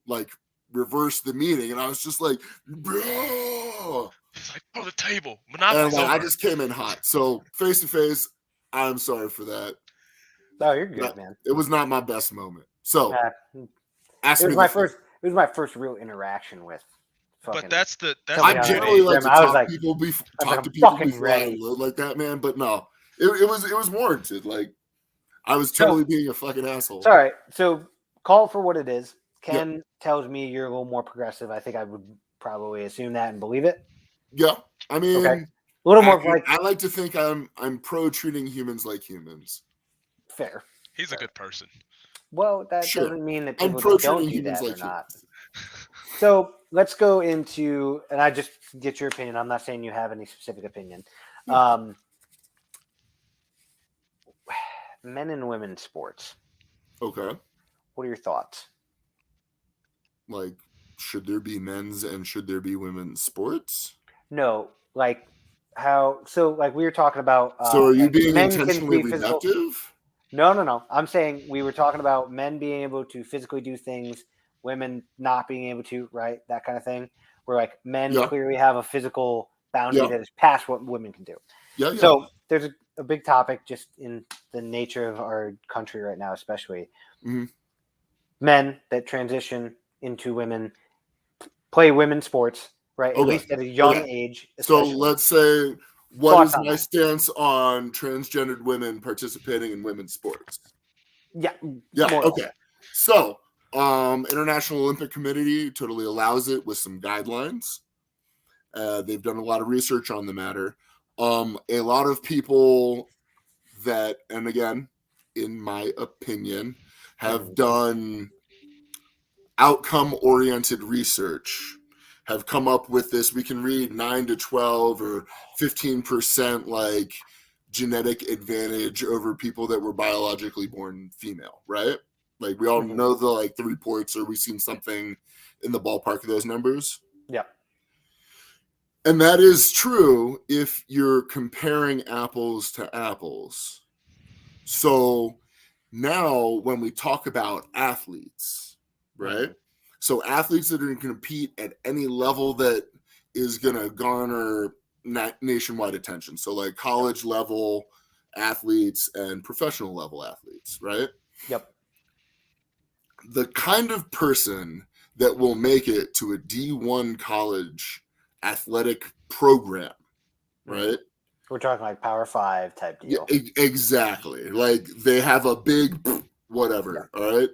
like reversed the meaning, and I was just like, bro. He's like, "Oh, the table. And Monopoly's like, over." I just came in hot. So face to face, I'm sorry for that. Oh, you're good, That- man. It was not my best moment. So ask It me was my the- first. It was my first real interaction with. But Fucking, that's the Somebody I on generally the like to gym. I was talk like- people I was talk like, to I'm people fucking before I ready. load like that, man. But no, it was warranted. Like I was totally being a fucking asshole. it's all right. So call it for what it is. Ken tells me you're a little more progressive. I think I would probably assume that and believe it. Yeah, I mean, Okay. A little more like I like to think I'm pro treating humans like humans. fair. he's a good person. Well, that Sure. doesn't mean that I'm people pro that don't treating do humans that like or not. humans. So let's go into, and I just get your opinion. I'm not saying you have any specific opinion. Men and women sports. Okay, What are your thoughts? like should there be men's and should there be women's sports? No, like how? So like we were talking about. So are you like being men can intentionally be physical- reductive? No. I'm saying we were talking about men being able to physically do things, women not being able to, right? That kind of thing. Where like men Yeah. clearly have a physical boundary Yeah. that is past what women can do. Yeah. So there's a big topic just in the nature of our country right now, especially Mhm. men that transition into women, play women's sports, right? At Okay. least at a young Okay. age. So Especially. let's say, what Thoughts is on my that? stance on transgendered women participating in women's sports? Yeah. Yeah. more or less. Okay. So, International Olympic Committee totally allows it with some guidelines. They've done a lot of research on the matter. A lot of people that, and again, in my opinion, have done outcome-oriented research have come up with this. We can read 9 to 12 or 15% like genetic advantage over people that were biologically born female, right? Like we all know the reports, or we've seen something in the ballpark of those numbers. Yeah. And that is true if you're comparing apples to apples. So now when we talk about athletes, right? So athletes that are going to compete at any level that is going to garner nationwide attention. So like college level athletes and professional level athletes, right? Yep. The kind of person that will make it to a D1 college athletic program, right? We're talking like Power 5 type deal. Yeah, exactly. Like they have a big whatever, all right?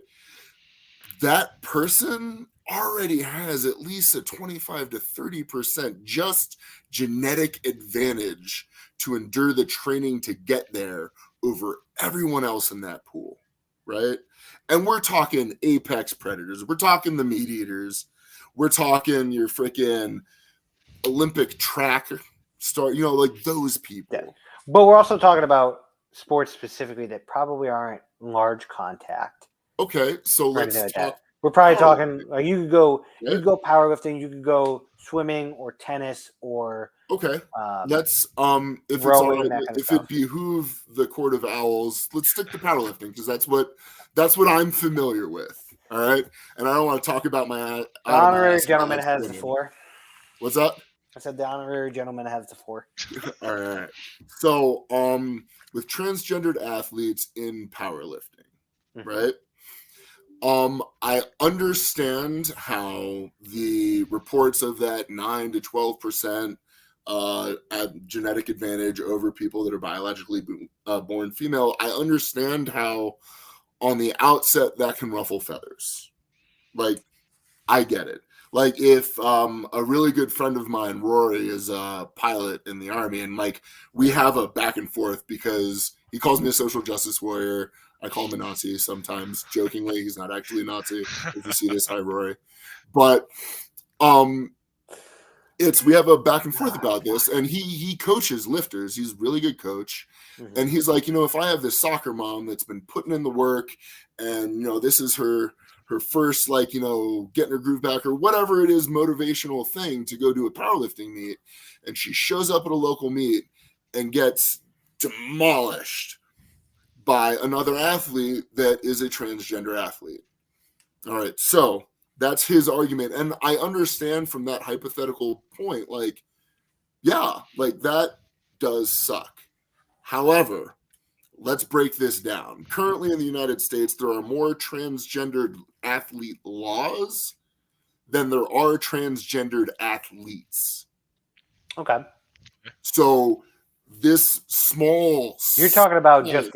That person already has at least a 25 to 30% just genetic advantage to endure the training to get there over everyone else in that pool, right? And we're talking apex predators. We're talking the meat eaters. We're talking your freaking Olympic track star, like those people. Yeah. But we're also talking about sports specifically that probably aren't large contact. Okay, so let's talk. That. We're probably talking like you could go powerlifting, you could go swimming or tennis or okay. Let's if rowing, it's it behoove the Court of Owls, let's stick to powerlifting because that's what I'm familiar with. All right, and I don't want to talk about my honorary gentleman has the floor. What's that? I said the honorary gentleman has the floor. All right. So with transgendered athletes in powerlifting, right? I understand how the reports of that 9 to 12% genetic advantage over people that are biologically born female. I understand how on the outset that can ruffle feathers. Like, I get it. Like if a really good friend of mine, Rory, is a pilot in the Army, and like we have a back and forth because he calls me a social justice warrior. I call him a Nazi sometimes, jokingly. He's not actually a Nazi. If you see this, hi Rory. But we have a back and forth about this, and he coaches lifters. He's a really good coach. And he's like, if I have this soccer mom that's been putting in the work, and this is her first, getting her groove back or whatever it is, motivational thing to go do a powerlifting meet, and she shows up at a local meet and gets demolished by another athlete that is a transgender athlete. All right, so that's his argument. And I understand from that hypothetical point, that does suck. However, let's break this down. Currently in the United States, there are more transgendered athlete laws than there are transgendered athletes. Okay. So this small... You're talking about just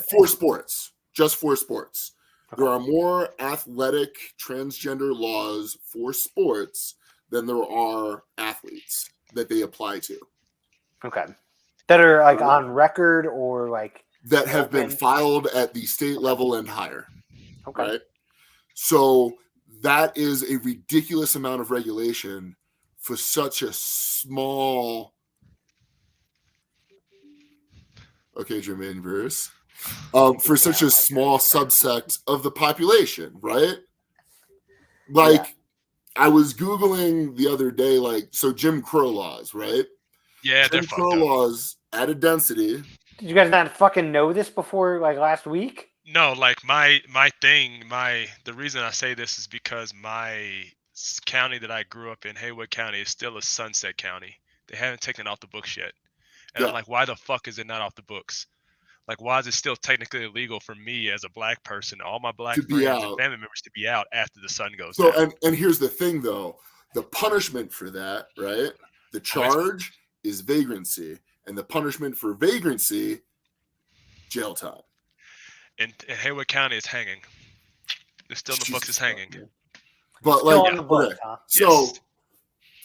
for sports. Just for sports. Okay. There are more athletic transgender laws for sports than there are athletes that they apply to. Okay. That are on record or that have been filed at the state level and higher. Okay. Right? So that is a ridiculous amount of regulation for such a small... Okay, Jermaine Bruce. For such a small subset of the population, right? I was Googling the other day, so Jim Crow laws, right? Yeah, Jim Crow laws at a density. Did you guys not fucking know this before, last week? No, the reason I say this is because my county that I grew up in, Haywood County, is still a sunset county. They haven't taken it off the books yet. And I'm like, why the fuck is it not off the books? Why is it still technically illegal for me as a black person, all my black friends and family members to be out after the sun goes down? And here's the thing, though. The punishment for that, right? The charge is vagrancy. And the punishment for vagrancy, jail time. In Haywood County, it's hanging. It's still in the books, it's hanging. But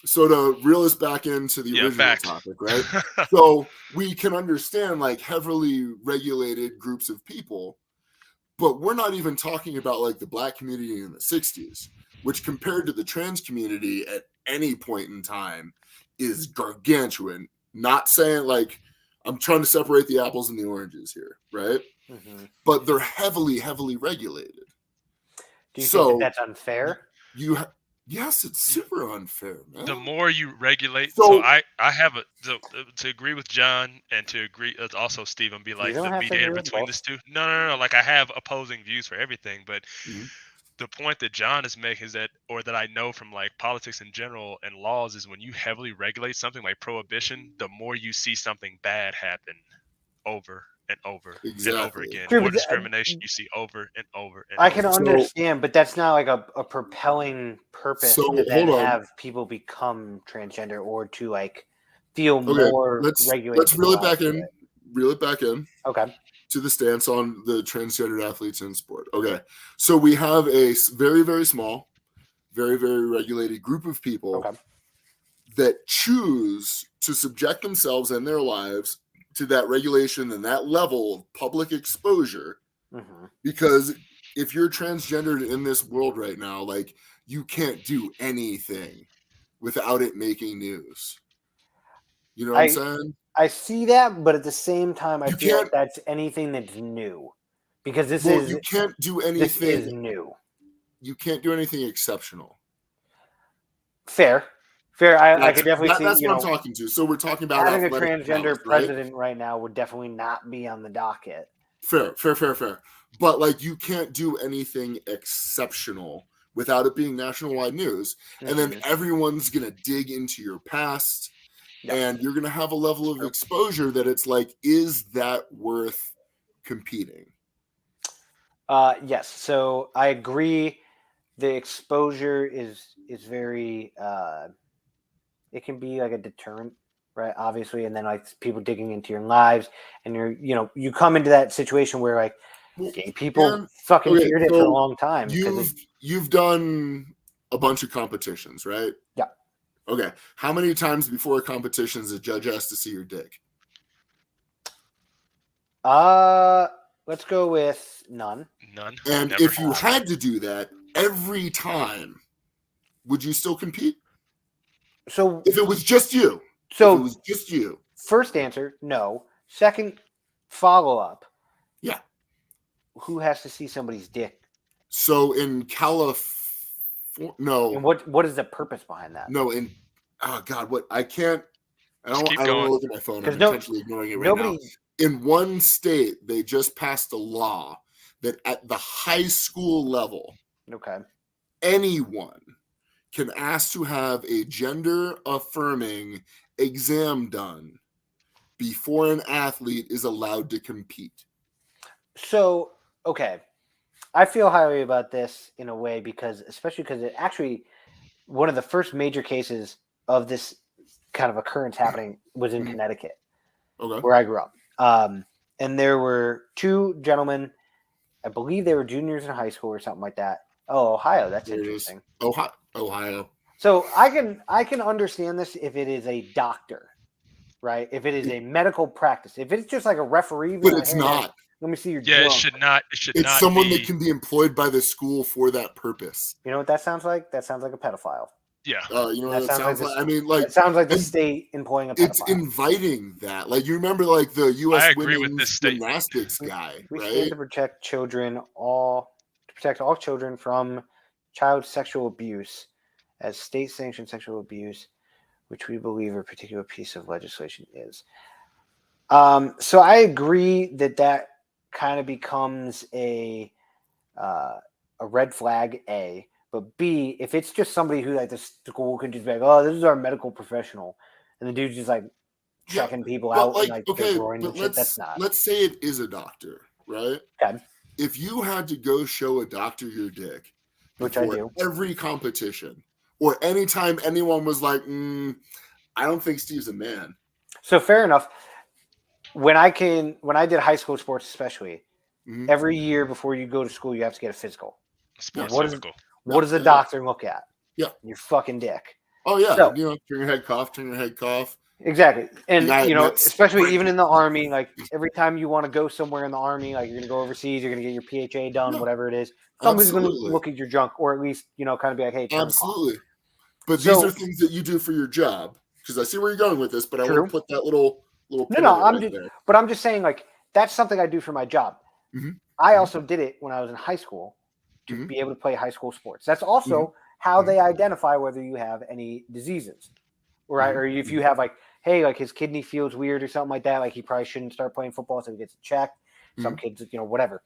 So to reel us back into the original topic, right? So we can understand heavily regulated groups of people, but we're not even talking about the black community in the 60s. which compared to the trans community at any point in time is gargantuan. Not saying like I'm trying to separate the apples and the oranges here, right? Mm-hmm. But they're heavily, heavily regulated. Do you think that that's unfair? Yes, it's super unfair, man. The more you regulate, so I have to agree with John and to agree also Stephen be like the mediator between this two. No. Like I have opposing views for everything, but the point that John is making is that, or that I know from like politics in general and laws, is when you heavily regulate something like prohibition, the more you see something bad happen over and over and over again. More discrimination you see over and over and I can understand, but that's not like a propelling purpose to then have people become transgender or to like feel more regulated. Let's reel it back in. Okay. To the stance on the transgendered athletes in sport. Okay. So we have a very, very small, very, very regulated group of people that choose to subject themselves and their lives to that regulation and that level of public exposure. Because if you're transgendered in this world right now, like you can't do anything without it making news. You know what I'm saying? I see that, but at the same time, I feel like that's anything that's new, because you can't do anything. This is new. You can't do anything exceptional. Fair. I could definitely see. That's what I'm talking to. So we're talking about having a transgender president right now would definitely not be on the docket. Fair. But like, you can't do anything exceptional without it being nationwide news, and then everyone's gonna dig into your past. And you're going to have a level of exposure that it's like, is that worth competing? Yes. So I agree. The exposure is very, it can be like a deterrent, right? Obviously. And then like people digging into your lives, and you come into that situation where like gay people fucking feared it for a long time. You've done a bunch of competitions, right? Yeah. Okay. How many times before a competition is a judge asked to see your dick? Let's go with none. None. And if you had to do that every time, would you still compete? So if it was just you. First answer, no. Second follow up. Yeah. Who has to see somebody's dick? So in California. No. And what is the purpose behind that? No, what I don't want to look at my phone. I'm intentionally ignoring it right now. In one state, they just passed a law that at the high school level, anyone can ask to have a gender affirming exam done before an athlete is allowed to compete. So, I feel highly about this in a way especially because it actually, one of the first major cases of this kind of occurrence happening was in Connecticut, where I grew up. And there were two gentlemen, I believe they were juniors in high school or something like that. Oh, Ohio. That's interesting. Ohio. So I can understand this if it is a doctor, right? If it is a medical practice, if it's just like a referee, but it's not. Let me see your. Yeah, it should not. It's someone that can be employed by the school for that purpose. You know what that sounds like? That sounds like a pedophile. Yeah. You know what that sounds like? I mean, like it sounds like the state employing a pedophile. It's inviting that. Like, you remember, like the U.S. women's gymnastics guy, we right? stand to protect all children from child sexual abuse, as state-sanctioned sexual abuse, which we believe a particular piece of legislation is. So I agree that kind of becomes a red flag, A. But B, if it's just somebody who like the school can just be like, oh, this is our medical professional, and the dude's just like checking people out, like their groin and shit, that's not. Let's say it is a doctor, right? Okay. If you had to go show a doctor your dick, which I do, every competition, or anytime anyone was like, I don't think Steve's a man. So fair enough. When I did high school sports, especially, every year before you go to school, you have to get a physical. Sports physical. What does the doctor look at? Yeah. Your fucking dick. Oh, yeah. So, turn your head, cough. Exactly. And, That's especially right. even in the Army, like every time you want to go somewhere in the Army, like you're going to go overseas, you're going to get your PHA done, Yeah, whatever it is, somebody's going to absolutely. look at your junk or at least, kind of be like, hey, turn the clock. Absolutely. But these So- are things that you do for your job. Because I see where you're going with this, but I True. want to put that little pin in it I'm right just, there. but I'm just saying, like, that's something I do for my job. Mhm. I also did it when I was in high school to Mhm. be able to play high school sports. That's also how they identify whether you have any diseases, right? Mhm. Or if you have like, hey, like his kidney feels weird or something like that, like he probably shouldn't start playing football, so he gets it checked. Some kids, whatever.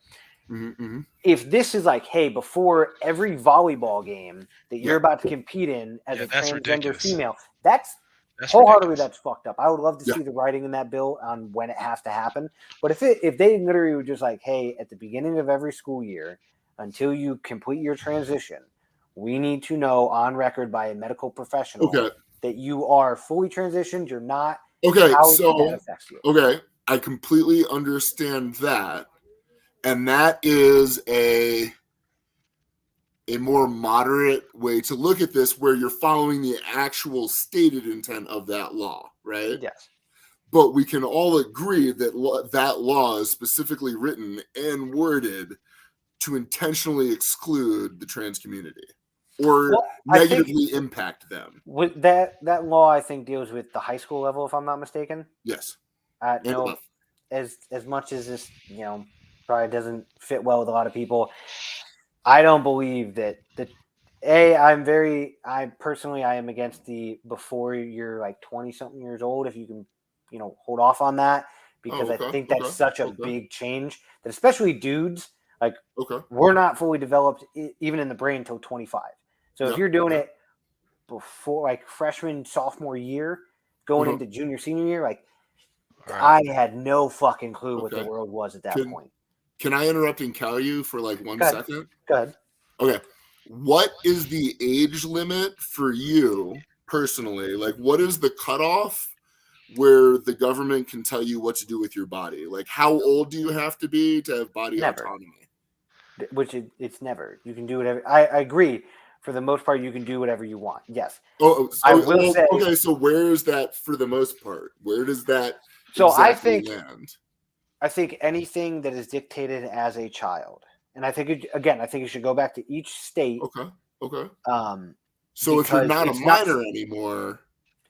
If this is like, hey, before every volleyball game that you're about to compete in as a that's transgender ridiculous. female, that's wholeheartedly that's fucked up. I would love to see the writing in that bill on when it has to happen. But if they literally were just like, hey, at the beginning of every school year, until you complete your transition, we need to know on record by a medical professional that you are fully transitioned, you're not. Okay, how so that affects you. Okay, I completely understand that. And that is a more moderate way to look at this, where you're following the actual stated intent of that law, right? Yes. But we can all agree that that law is specifically written and worded to intentionally exclude the trans community or negatively impact them. With that law, I think deals with the high school level, if I'm not mistaken. Yes. No, as much as this, probably doesn't fit well with a lot of people. I don't believe that I am against the before you're like 20 something years old, if you can, hold off on that, because I think that's such a big change that especially dudes, like we're not fully developed even in the brain until 25. So if you're doing it before like freshman, sophomore year, going into junior, senior year, like I had no fucking clue what the world was at that point. Can I interrupt and call you for like 1 second? Go ahead. Okay. What is the age limit for you personally? Like, what is the cutoff where the government can tell you what to do with your body? Like, how old do you have to be to have body autonomy? Which it's never. You can do whatever. I agree. For the most part, you can do whatever you want. Yes. I will say. Okay, so where is that for the most part? Where does that exactly land? I think anything that is dictated as a child, and I think it should go back to each state. Okay. So if you're not a minor anymore,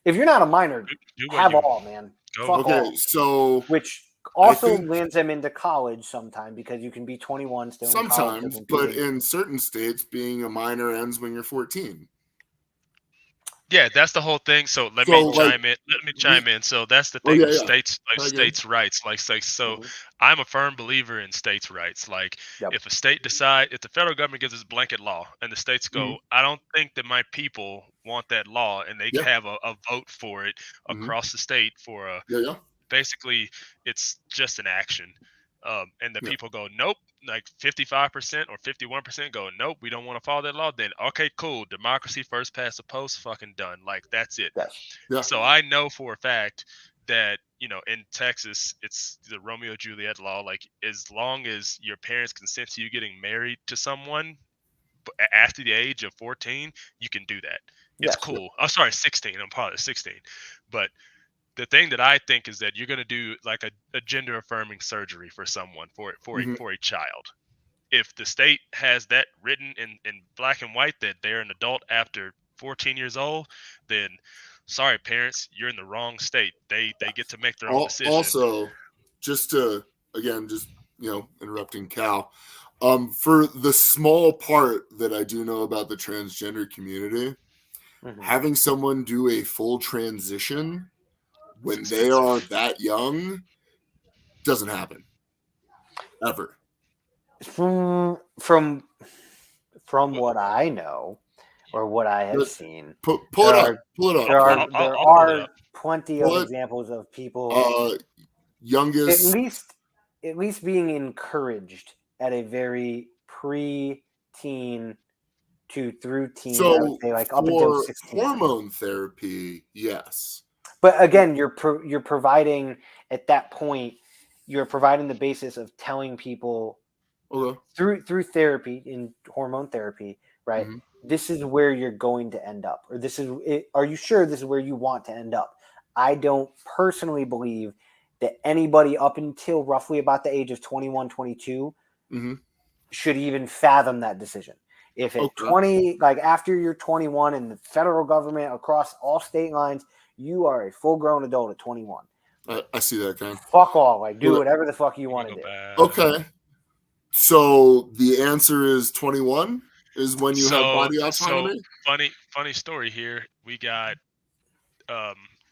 if you're not a minor, have all, man. Fuck all. So which also lands them into college sometime, because you can be 21 still. Sometimes, but in certain states, being a minor ends when you're 14. Yeah, that's the whole thing. So let me chime in. So that's the thing with states' rights. So I'm a firm believer in states' rights. Like if a state if the federal government gives us a blanket law and the states go, I don't think that my people want that law, and they have a vote for it across the state for a basically it's just an action. And the people go, nope, like 55% or 51% go, nope, we don't want to follow that law. Then, okay, cool. Democracy first past the post, fucking done. Like, that's it. So I know for a fact that, in Texas, it's the Romeo and Juliet law. Like, as long as your parents consent to you getting married to someone after the age of 14, you can do that. It's cool. I'm sorry, 16. I'm probably 16. But the thing that I think is that you're going to do like a gender affirming surgery for someone for a child. If the state has that written in black and white that they're an adult after 14 years old, then sorry parents, you're in the wrong state. They get to make their own decision. Also, just interrupting Cal, for the small part that I do know about the transgender community, having someone do a full transition when they are that young doesn't happen ever. From what I know or what I have seen, pull it up. There are plenty of examples of people youngest at least being encouraged at a very pre-teen through teen. So I would say like up until 16. Hormone therapy, yes. But again, you're providing at that point, you're providing the basis of telling people through therapy, in hormone therapy, right? This is where you're going to end up, or are you sure this is where you want to end up? I don't personally believe that anybody up until roughly about the age of 21, 22 should even fathom that decision. If at 20, like after you're 21 and the federal government across all state lines, you are a full-grown adult at 21. I see that, Ken. Fuck all. Like, do whatever the fuck you want to do. Okay. So the answer is 21 is when you have body autonomy? So funny story here. We got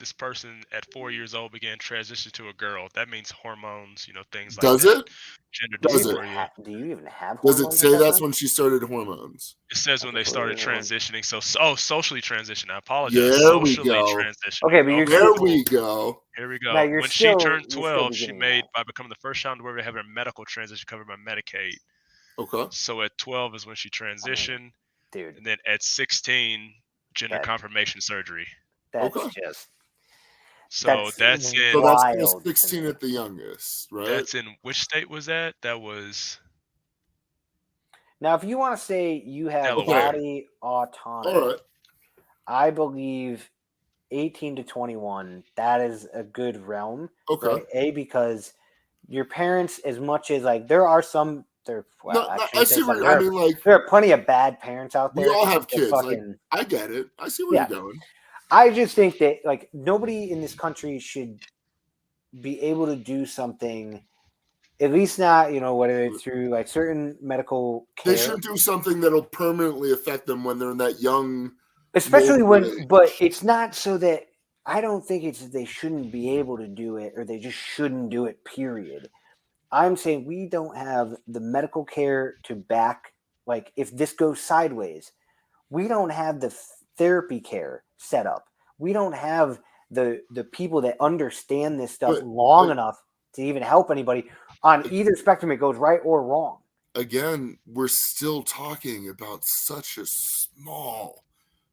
this person at 4 years old began transition to a girl. That means hormones, things like Does that. it? Gender Does dysphoria. Do you even have Does hormones? it say that's when she started hormones? It says when they started transitioning. So, socially transition. I apologize. There we Socially go. transitioning. Okay, but you're There still, we go. Here we go. Now, you're When still- she turned you're still 12, she beginning made, that. by becoming the first child to ever have a medical transition covered by Medicaid. Okay. So at 12 is when she transitioned. dude, And then at 16, gender confirmation surgery. that's Okay. just. So that's in. So that's past wild. 16 at the youngest, right? That's in which state was that? That was. Now, if you want to say you have Delaware. body autonomy, All right. I believe 18 to 21, that is a good realm. Okay. Right? Because your parents, as much as like there are some, there. Well, I see what I mean. Like there are plenty of bad parents out there. we all have kids. Fucking, like I get it. I see where you're going. I just think that like nobody in this country should be able to do something. At least not, whether it's through like certain medical care. They shouldn't do something that'll permanently affect them when they're in that young. Especially but it's not so that I don't think it's that they shouldn't be able to do it or they just shouldn't do it, period. I'm saying we don't have the medical care to back, like if this goes sideways, we don't have the therapy care set up. We don't have the people that understand this stuff long enough to even help anybody on either spectrum. It goes right or wrong. Again, we're still talking about such a small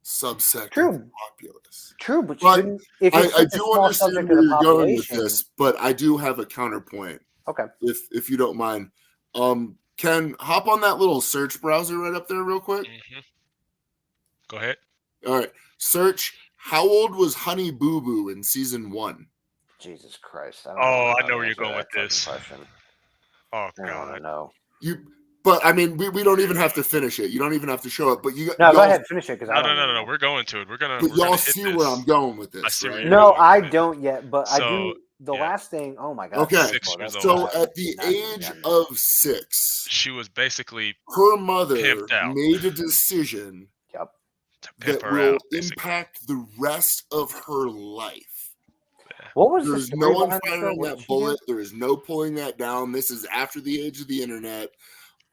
subset of the populace. True, but I do understand where you're going with this, but I do have a counterpoint. Okay. If you don't mind. Ken, hop on that little search browser right up there real quick. Mm-hmm. Go ahead. All right. Search, how old was Honey Boo Boo in season 1? Jesus Christ. I know where you're going with this. Question. Oh, God. No. But I mean, we don't even have to finish it. You don't even have to show it. But go ahead, finish it. No. We're going to it. But y'all see where I'm going with this. I see right? where I don't yet. But I do. The last thing. Oh my God. Okay. 6 years So old. at the age of 6, she was basically her mother out. made a decision that will impact the rest of her life. What was There's no one firing that bullet. There is no pulling that down. This is after the age of the internet.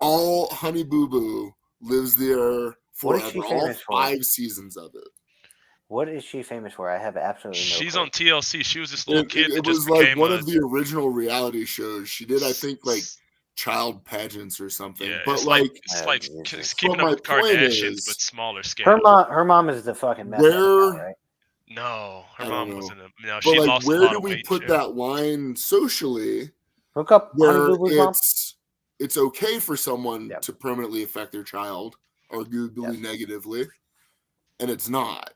All Honey Boo Boo lives there forever. All 5 seasons of it. What is she famous for? I have absolutely no She's clue. on TLC. She was this little kid. It was like one of the original reality shows. She did, I think, like child pageants or something. Yeah, but it's like keeping up with Kardashians, but smaller scale. Her mom is the fucking mess. Right? No, her mom wasn't. No, she lost a lot of weight. Where do we put that line socially? Look up where it's okay for someone to permanently affect their child, arguably negatively, and it's not.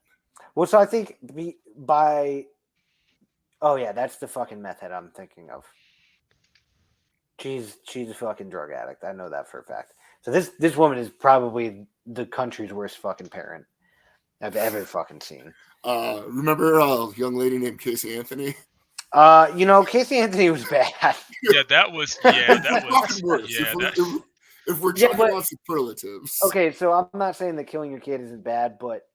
Well, so I think that's the fucking method I'm thinking of. She's a fucking drug addict. I know that for a fact. So this woman is probably the country's worst fucking parent I've ever fucking seen. Remember a young lady named Casey Anthony? Casey Anthony was bad. that was worse. If we're talking about superlatives. Okay, so I'm not saying that killing your kid isn't bad, but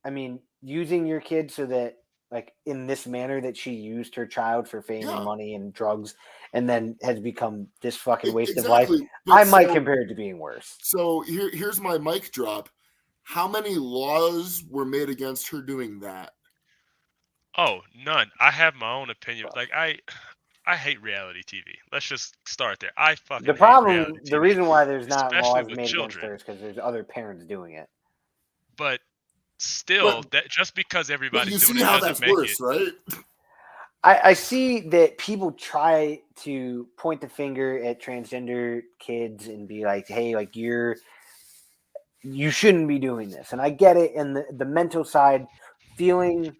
I mean, using your kid so that, like, in this manner that she used her child for fame and money and drugs, and then has become this fucking waste of life. I might compare it to being worse. So here's my mic drop. How many laws were made against her doing that? Oh, none. I have my own opinion. Like I hate reality TV. Let's just start there. I fucking the problem. Hate reality the TV, reason why there's not laws made children. against her is because there's other parents doing it. But still, that just because everybody's doing it doesn't make worse, right? I see that people try to point the finger at transgender kids and be like, "Hey, like you shouldn't be doing this." And I get it, and the mental side, feeling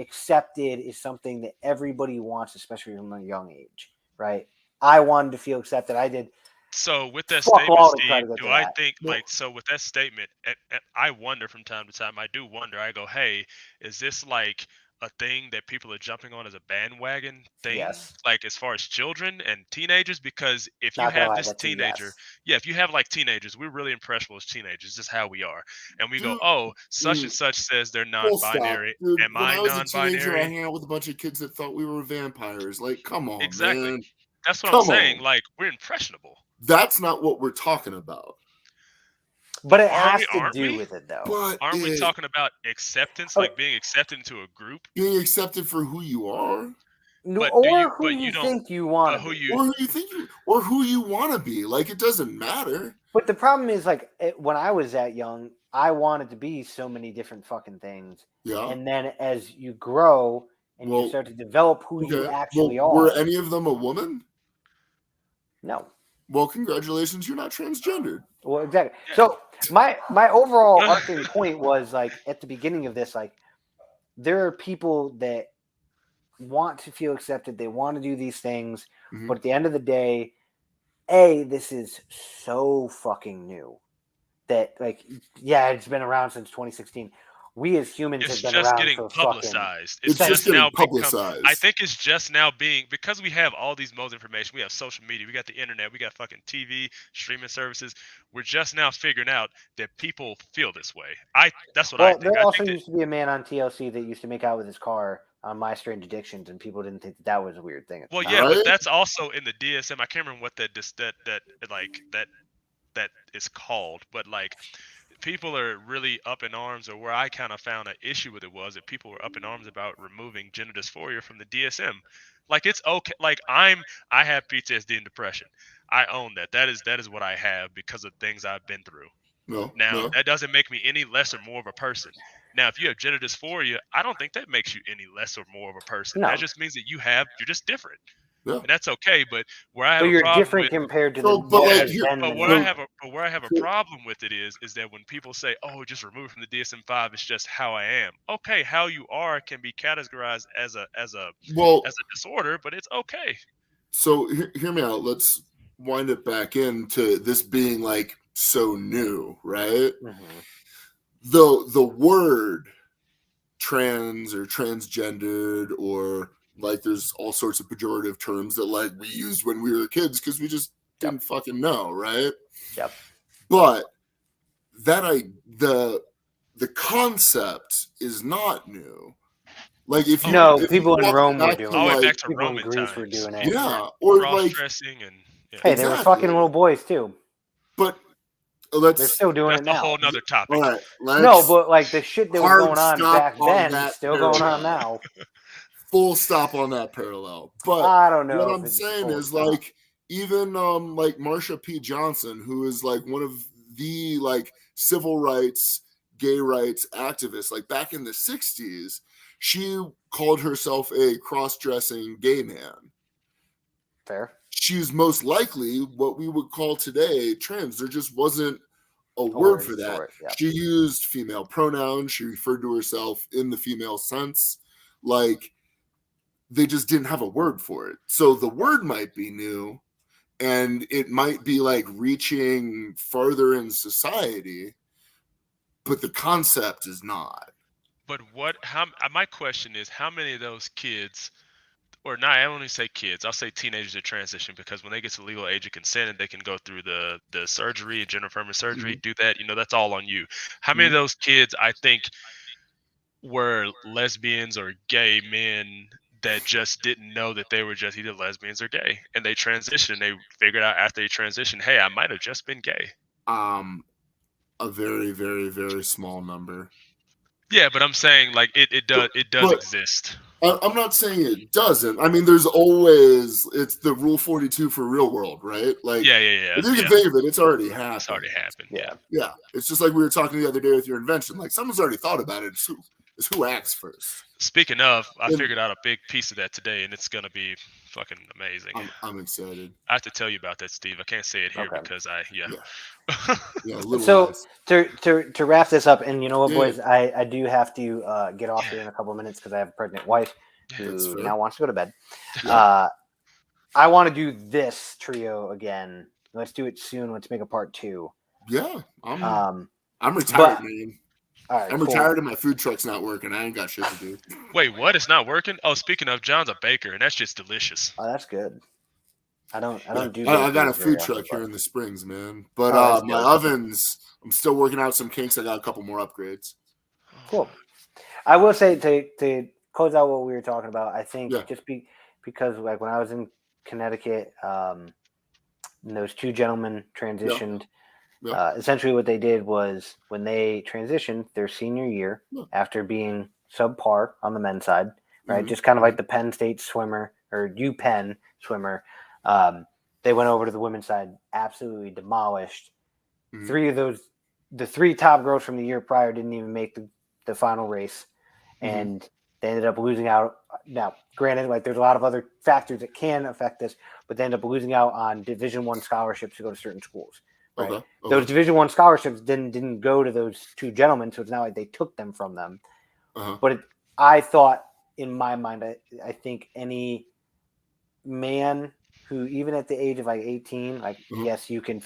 accepted is something that everybody wants, especially from a young age, right? I wanted to feel accepted. I did. So with that Fuck statement, all to try Steve, to get do to I that. think like so with that statement, and I wonder from time to time. I do wonder. I go, hey, is this like a thing that people are jumping on as a bandwagon thing? Yes. Like as far as children and teenagers, because if you Not gonna have lie, this that's a teenager, yes. yeah, if you have like teenagers, we're really impressionable as teenagers. Just how we are, and we go, Dude, oh, such and such says they're Full stop. non-binary. Dude, Am when I I was a teenager, I non-binary? hung out with a bunch of kids that thought we were vampires. Like, come on, Exactly. man. That's what I'm Come saying. on. Like we're impressionable. That's not what we're talking about. But it Are has we? to Aren't do we? with it, though. But Aren't we talking about acceptance, Oh. like being accepted into a group? being accepted for who you are, No, But or who but you you don't, think you want to who be. you, or who you think you, or who you want to be. Like, it doesn't matter. But the problem is, like, when I was that young, I wanted to be so many different fucking things. Yeah. And then as you grow and Well, you start to develop who you Okay. actually Well, are. were any of them a woman? No. Well, congratulations, you're not transgendered. Well, exactly. Yeah. So my overall arcing point was, like, at the beginning of this, like, there are people that want to feel accepted. They want to do these things. Mhm. But at the end of the day, this is so fucking new that, like, yeah, it's been around since 2016. We as humans it's have been just around getting for fucking. publicized. It's just getting now become. publicized. I think it's just now being, because we have all these modes of information. We have social media. We got the internet. We got fucking TV, streaming services. We're just now figuring out that people feel this way. That's what I Well, think. there I also think that, used to be a man on TLC that used to make out with his car on My Strange Addictions, and people didn't think that was a weird thing. well, It's yeah, not. but Right? that's also in the DSM. I can't remember what that is called, but like people are really up in arms, or where I kind of found an issue with it was that people were up in arms about removing gender dysphoria from the DSM. Like it's okay. Like I have PTSD and depression. I own that. That is what I have because of things I've been through. No. Now no. that doesn't make me any less or more of a person. Now, if you have gender dysphoria, I don't think that makes you any less or more of a person. No. That just means that you're just different. Yeah. And that's okay. But where I have So a you're problem different with, compared to So, the. but, what like, has here- been but the where norm. I have a problem with it is that when people say, "Oh, just remove it from the DSM-5, it's just how I am." Okay, how you are can be categorized as a Well, disorder, but it's okay. so hear me out. Let's wind it back into this being like so new, right? Mhm. The word trans or transgendered, or like there's all sorts of pejorative terms that like we used when we were kids because we just didn't fucking know, right? Yep. But the concept is not new. Like if you No, if people you in walk Rome were back doing to, All the way like, back to people in Roman Greece were times. doing it. yeah, or like Cross-dressing and Hey, they were Exactly. fucking little boys too. but They're let's still doing that's it a now. whole nother topic. all right. Let's No, but like the shit that was hard going on stop back on then that is still going on parallel. now. Full stop on that parallel. But I don't know. what if I'm it's saying full is stop. like even like Marsha P. Johnson, who is like one of the like civil rights, gay rights activists, like back in the 60s, she called herself a cross-dressing gay man. Fair. She's most likely what we would call today trans. There just wasn't a word for that. it, yeah. She used female pronouns. She referred to herself in the female sense. Like they just didn't have a word for it. So the word might be new and it might be like reaching farther in society, but the concept is not. But my question is, how many of those kids, or not, I don't even say kids, I'll say teenagers that transition, because when they get to legal age of consent and they can go through the surgery, gender affirming surgery, do that, that's all on you. How many of those kids, I think, were lesbians or gay men that just didn't know that they were just either lesbians or gay, and they transitioned, and they figured out after they transitioned, hey, I might have just been gay. A very, very, very small number. Yeah, but I'm saying like it does but exist. I'm not saying it doesn't. I mean, there's always, it's the rule 42 for real world, right? Like, Yeah. if you can think of it, it's already happened. It's already happened. Yeah. Yeah. It's just like we were talking the other day with your invention. Like, someone's already thought about it. is who acts first. Speaking of, I And- figured out a big piece of that today, and it's gonna be fucking amazing. I'm excited. I have to tell you about that, Steve. I can't say it here Okay. because Yeah, little So eyes. to wrap this up, and you know what, Yeah. boys, I do have to get off here in a couple of minutes because I have a pregnant wife That's who fair. now wants to go to bed. Yeah. I want to do this trio again. Let's do it soon. Let's make a part 2. Yeah, I'm retired, but- man. All right, I'm cool. retired and my food truck's not working. I ain't got shit to do. Wait, what? It's not working? Oh, speaking of, John's a baker, and that's just delicious. Oh, that's good. I don't do. I got a bakeries very food truck often, here but- in the Springs, man. But Oh, that's my good. ovens, I'm still working out some kinks. I got a couple more upgrades. Cool. I will say to close out what we were talking about, I think Yeah. just because like when I was in Connecticut, and those 2 gentlemen transitioned. Yeah. Essentially, what they did was when they transitioned their senior year Yeah. after being subpar on the men's side, right? Mhm. Just kind of like the Penn State swimmer or UPenn swimmer. They went over to the women's side, absolutely demolished. Mhm. 3 of those, the 3 top girls from the year prior didn't even make the final race, and they ended up losing out. Now, granted, like there's a lot of other factors that can affect this, but they ended up losing out on Division I scholarships to go to certain schools. Right. Okay. Those Division I scholarships didn't go to those 2 gentlemen, so it's not like they took them from them. Uh-huh. But I thought in my mind, I think any man who, even at the age of like 18, like Mhm. yes, you can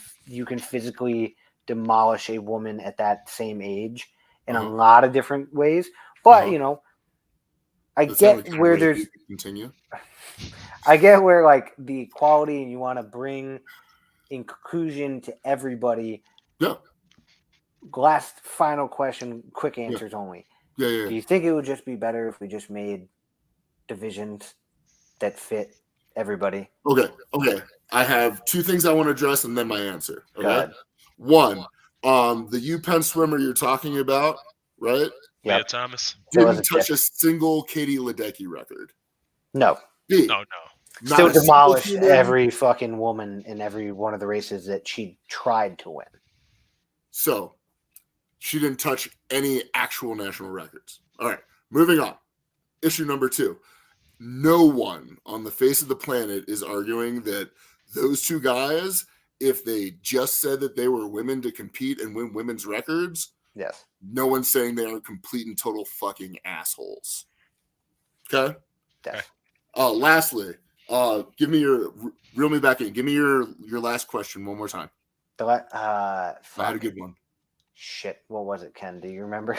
physically demolish a woman at that same age in a lot of different ways. But you know, I That sounded get kinda where rapey. there's, Continue. I get where like the equality and you want to bring inclusion to everybody. Yeah. Last final question, quick answers only. Yeah. Do you think it would just be better if we just made divisions that fit everybody? Okay. I have 2 things I want to address and then my answer. Go Okay. ahead. One, the UPenn swimmer you're talking about, right? Leah Yep. Thomas. That was Didn't a touch chick. a single Katie Ledecky record. No. B, No. not Still a single demolished human- every fucking woman in every one of the races that she tried to win. So she didn't touch any actual national records. All right, moving on. Issue number 2. No one on the face of the planet is arguing that those 2 guys, if they just said that they were women to compete and win women's records, Yes. no one's saying they are complete and total fucking assholes. Okay? Yes. Lastly, give me reel me back in. Give me your last question one more time. I had a good one. Shit. What was it, Ken? Do you remember?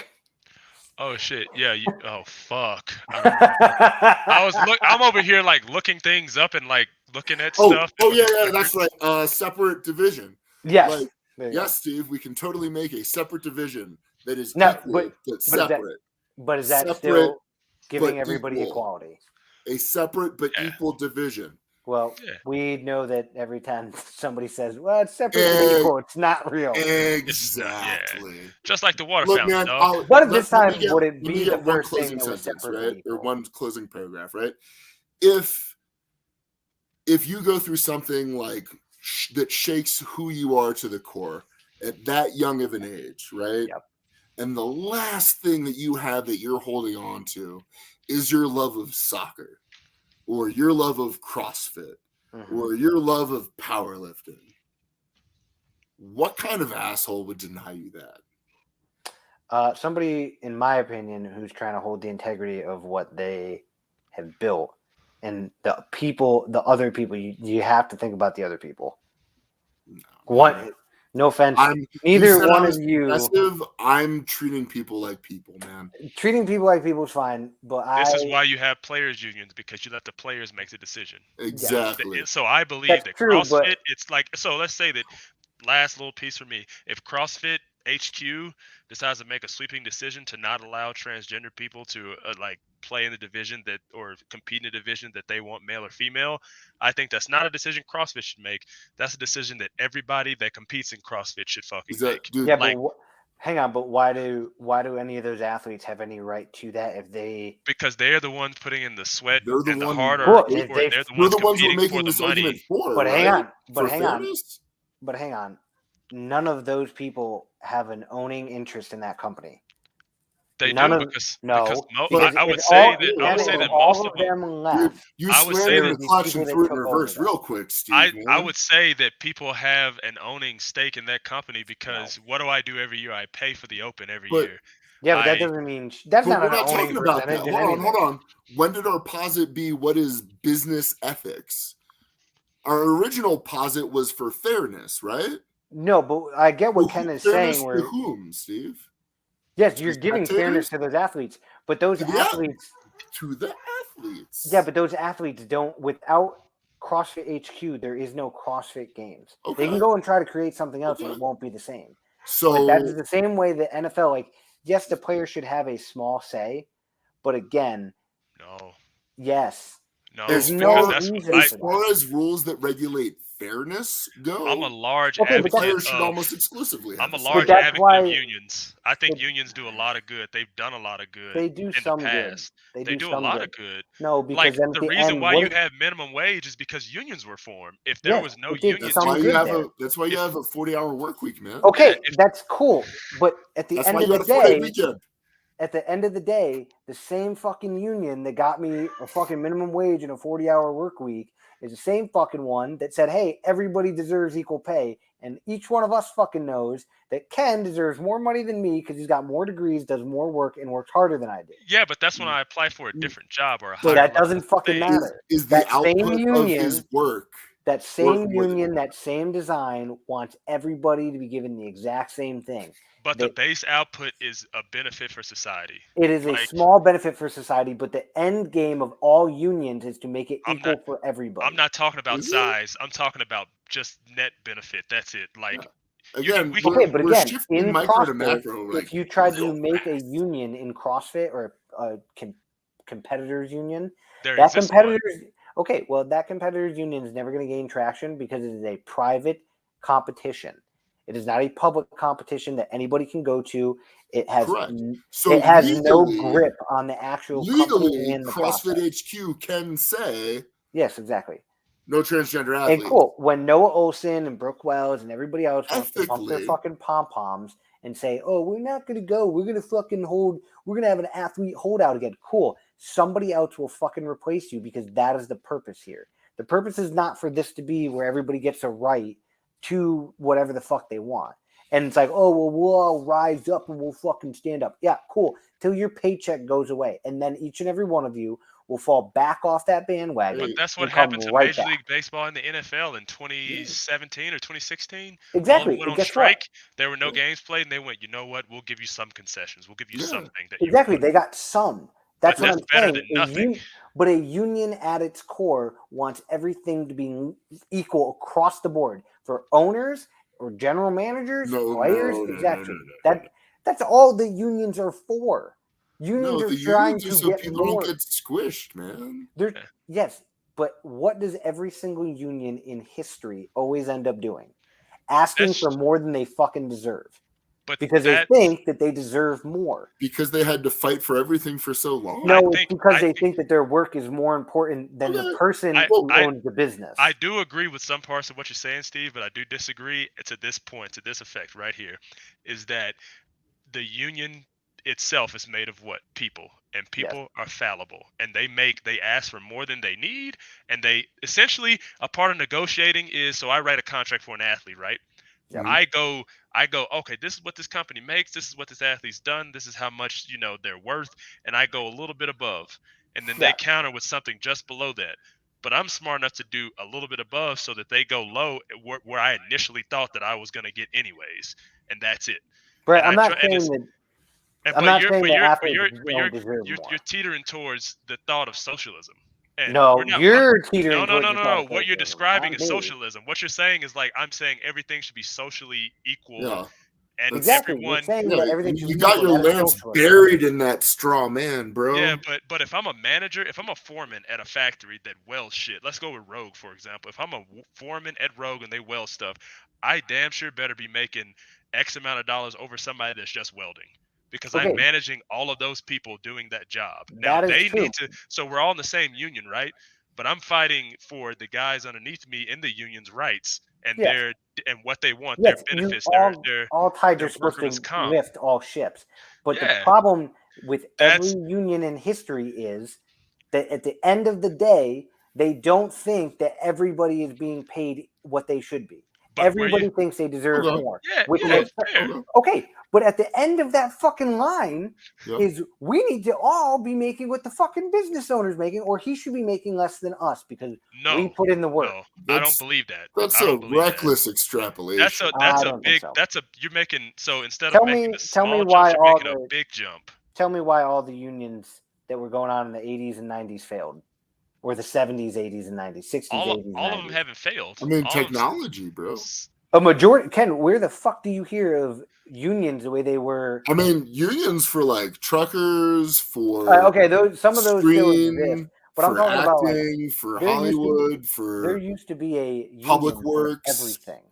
Oh shit. Yeah. Oh fuck. I'm over here like looking things up and like looking at stuff. Oh yeah, that's right. Separate division. Yes. Like, There you go. yes, Steve, we can totally make a separate division that is No, equal but is that- separate. But is that Separate, still giving but everybody equal. equality? A separate but Yeah. equal division. Well, Yeah. we know that every time somebody says, well, it's separate but equal, it's not real. Exactly. Just like the water Look, fountain, man. dog. But at this let me time, get- would it let me be get the one first thing closing that was sentence, separate but right? Or equal? one closing paragraph, right? If you go through something like that shakes who you are to the core at that young of an age, right? Yep. And the last thing that you have that you're holding on to is your love of soccer or your love of CrossFit Mhm. or your love of powerlifting. What kind of asshole would deny you that? Somebody, in my opinion, who's trying to hold the integrity of what they have built, and the other people, you have to think about the other people. One, no offense, neither one of you Aggressive. I'm treating people like people, man. treating people like people is fine, but This is why you have players unions, because you let the players make the decision. Exactly. So I believe That's that true, CrossFit, but- it's like, so let's say that last little piece for me, if CrossFit HQ decides to make a sweeping decision to not allow transgender people to like play in the division that, or compete in a division that they want, male or female, I think that's not a decision CrossFit should make. That's a decision that everybody that competes in CrossFit should fucking make. Dude, Yeah, like- but hang on. But why do any of those athletes have any right to that if they? Because they're the ones putting in the sweat They're the and the one- harder Well, work, if or they- they're the We're ones the ones who are competing for making the this money. argument for. But hang right? on. But For hang on. fairness? But hang on. None of those people have an owning interest in that company. They None do of because no. I would it's say all, that all most of them. left. You I would say slandered that the these collection people that through it in took over reverse that. real quick, Steve. I would say that people have an owning stake in that company because what do I do every year? I pay for the Open every But- year. Yeah, but that doesn't mean that's But not we're an not owning talking about that. percentage in anything. Hold on. When did our posit be what is business ethics? Our original posit was for fairness, right? No, but I get what Ken is Fairness saying. to Where whom, Steve? yes, To you're giving fairness to those athletes, but those To the athletes, To the athletes. yeah, but those athletes don't. Without CrossFit HQ, there is no CrossFit Games. They Okay. can go and try to create something else, and Okay. it won't be the same. So But that is the same way the NFL. Like, yes, the player should have a small say, but again, No, yes, no, there's as no far, reason as for far that. as rules that regulate fairness go, I'm a large Okay, but the that's- players advocate should of. almost exclusively have I'm a a say. large that's advocate why- of unions. I think but- unions do a lot of good. They've done a lot of good They do in some the good. past. They They do do a some lot good. of good. No, because Like then at the the reason end, why what you if- have minimum wage is because unions were formed. If there Yes, was no it did unions, some Why good you have there. that's why you have a 40-hour work week, man. Okay, Yeah, if- that's cool. But at the That's end why of you the had a 4-day day, weekend. at the end of the day, the same fucking union that got me a fucking minimum wage and a 40-hour work week is the same fucking one that said, hey, everybody deserves equal pay. And each one of us fucking knows that Ken deserves more money than me because he's got more degrees, does more work, and works harder than I do. yeah, but that's when I apply for a different job or a So higher that level doesn't fucking thing. matter. Is the That same output of union- his work That same more than union, that. that same design wants everybody to be given the exact same thing. But the They- base output is a benefit for society. It is a Like, small benefit for society, but the end game of all unions is to make it I'm equal not- for everybody. I'm not talking about Is it? size. I'm talking about just net benefit. That's it. Like, Again, we- Okay, but we're again, shifting in micro to CrossFit, macro. if you tried to make a union in CrossFit or a competitors union, there that exists one. competitors that competitors union is never going to gain traction because it is a private competition. It is not a public competition that anybody can go to. It has Correct. So it has no legally- grip on the actual company Legally, in the CrossFit process. HQ can say Yes, exactly. no transgender And athletes. cool, when Noah Olson and Brooke Wells and everybody else wants to pump their Ethically. fucking pom-poms and say, oh, we're not going to go. We're going to fucking we're going to have an athlete holdout again. Cool. Somebody else will fucking replace you because that is the purpose here. The purpose is not for this to be where everybody gets a right to whatever the fuck they want. And it's like, oh, well, we'll all rise up and we'll fucking stand up. Yeah, cool. Till your paycheck goes away. And then each and every one of you will fall back off that bandwagon. But that's what and come happened to right Major back. League Baseball and the NFL in 2017 or 2016. Exactly. All of them went And on guess strike. what? There were no games played, and they went, you know what? We'll give you some concessions. We'll give you Yeah. something that you Exactly. want." They got some. That's But what that's I'm better saying. than nothing. But a union at its core wants everything to be equal across the board for owners or general managers, players. Exactly. That's all the unions are for. Unions No, are the trying unions are to so get people more. don't get squished, man. Yes, but what does every single union in history always end up doing? Asking That's- for more than they fucking deserve. But Because they that's- think that they deserve more. Because they had to fight for everything for so long. No, I it's because they think think that their work is more important than the Okay. person I- who I- owns the business. I do agree with some parts of what you're saying, Steve, but I do disagree to this point, to this effect right here, is that the union itself is made of what? People. And people are fallible. And they ask for more than they need. And they essentially, a part of negotiating is, so I write a contract for an athlete, right? Yep. I go, okay, this is what this company makes. This is what this athlete's done. This is how much, they're worth. And I go a little bit above. And then they counter with something just below that. But I'm smart enough to do a little bit above so that they go low where I initially thought that I was going to get anyways. And that's it. Brett, and I'm I not try- and saying it's- that. And I'm not saying that athletes don't deserve you're more. teetering towards the thought of socialism. And No, we're not- you're teetering. No. towards the thought of What you're socialism, describing not is me. socialism. What you're saying is like I'm saying everything should be socially equal, Yeah. and Exactly. everyone. You're saying Yeah, that everything should you be got equal. your That is lance socialism. buried in that straw man, bro. Yeah, but if I'm a manager, if I'm a foreman at a factory that welds shit, let's go with Rogue for example. If I'm a foreman at Rogue and they weld stuff, I damn sure better be making X amount of dollars over somebody that's just welding. Because Okay. I'm managing all of those people doing that job. Now That is they true. need to. So we're all in the same union, right? But I'm fighting for the guys underneath me in the union's rights and Yes. and what they want, Yes, their benefits, all their tides their are supposed workers' to comp. lift all ships. But the Yeah. problem with every union in history is that at the end of the day, they don't think that everybody is being paid what they should be. But Everybody thinks they deserve more. Okay, but at the end of that fucking line is we need to all be making what the fucking business owner's making, or he should be making less than us because we put in the work. No, I don't believe that. That's a reckless extrapolation. You're making, so instead of making a small jump, you're making a big jump. Tell me why all the unions that were going on in the 80s and 90s failed. Or the 70s, 80s, and 90s, 60s, 80s, 90s. All of them haven't failed. I mean, technology, bro. A majority, Ken, where the fuck do you hear of unions the way they were? I mean, unions for like truckers, for some of those still exist. But I'm talking about like, for Hollywood, there used to be a union public works, everything.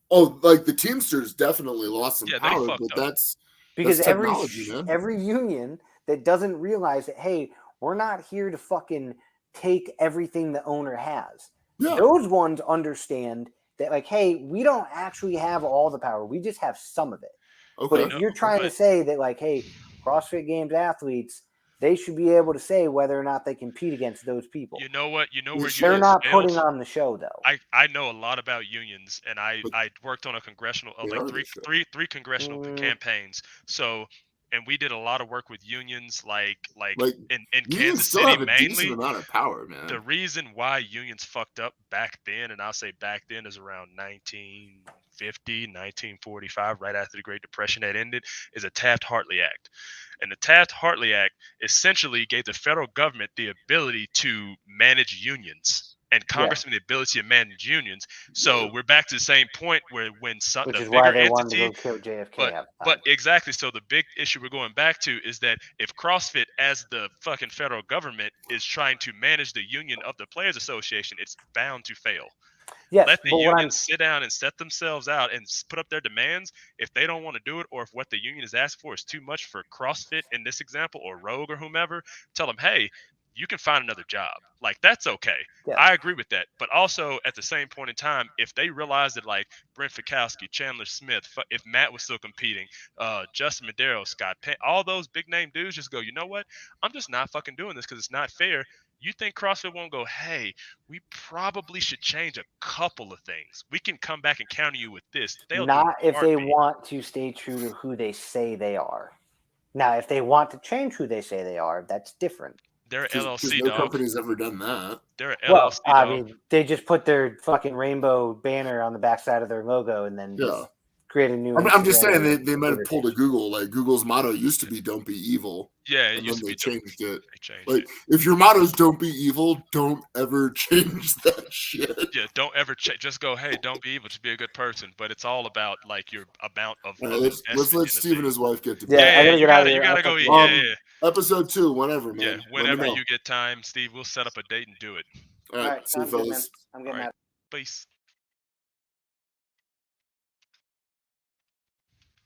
Oh, like the Teamsters definitely lost some power, but that's because technology, every union that doesn't realize that, hey, we're not here to fucking take everything the owner has. Yeah. Those ones understand that, like, hey, we don't actually have all the power. We just have some of it. Okay. But if you're trying to say that, like, hey, CrossFit Games athletes, they should be able to say whether or not they compete against those people. You know what? Where they're not putting on the show, though. I know a lot about unions, and I worked on a congressional, three congressional campaigns. So. And we did a lot of work with unions, like in Kansas City have a mainly. Decent amount of power, man. The reason why unions fucked up back then, and I'll say back then is around 1950, 1945, right after the Great Depression had ended, is a Taft-Hartley Act. And the Taft-Hartley Act essentially gave the federal government the ability to manage unions. And congressmen the ability to manage unions. So we're back to the same point where which is why they wanted to go kill JFK. But exactly. So the big issue we're going back to is that if CrossFit, as the fucking federal government, is trying to manage the union of the Players Association, it's bound to fail. Yes, let the unions sit down and set themselves out and put up their demands. If they don't want to do it, or if what the union is asking for is too much for CrossFit in this example, or Rogue or whomever, tell them, hey, you can find another job. Like, that's okay. Yeah. I agree with that. But also at the same point in time, if they realize that, like, Brent Fikowski, Chandler Smith, if Matt was still competing, Justin Madero, Scott Penn, all those big name dudes just go, you know what? I'm just not fucking doing this because it's not fair. You think CrossFit won't go, hey, we probably should change a couple of things. We can come back and counter you with this. Not if they want to stay true to who they say they are. Now, if they want to change who they say they are, that's different. They're LLC, no company's ever done that. They're LLC, I mean, they just put their fucking rainbow banner on the backside of their logo and then just create a new. I'm just saying they might have pulled a Google. Like, Google's motto used to be "Don't be evil." Yeah, it used to be. Changed it. If your motto's "Don't be evil," don't ever change that shit. Yeah, don't ever change. Just go, hey, don't be evil. Just be a good person. But it's all about, like, your amount of. Let's let Steve and his wife get to. You gotta go eat. Episode 2, whenever, man. Yeah, whenever you get time, Steve, we'll set up a date and do it. All right, see you, fellas. I'm getting that. Peace.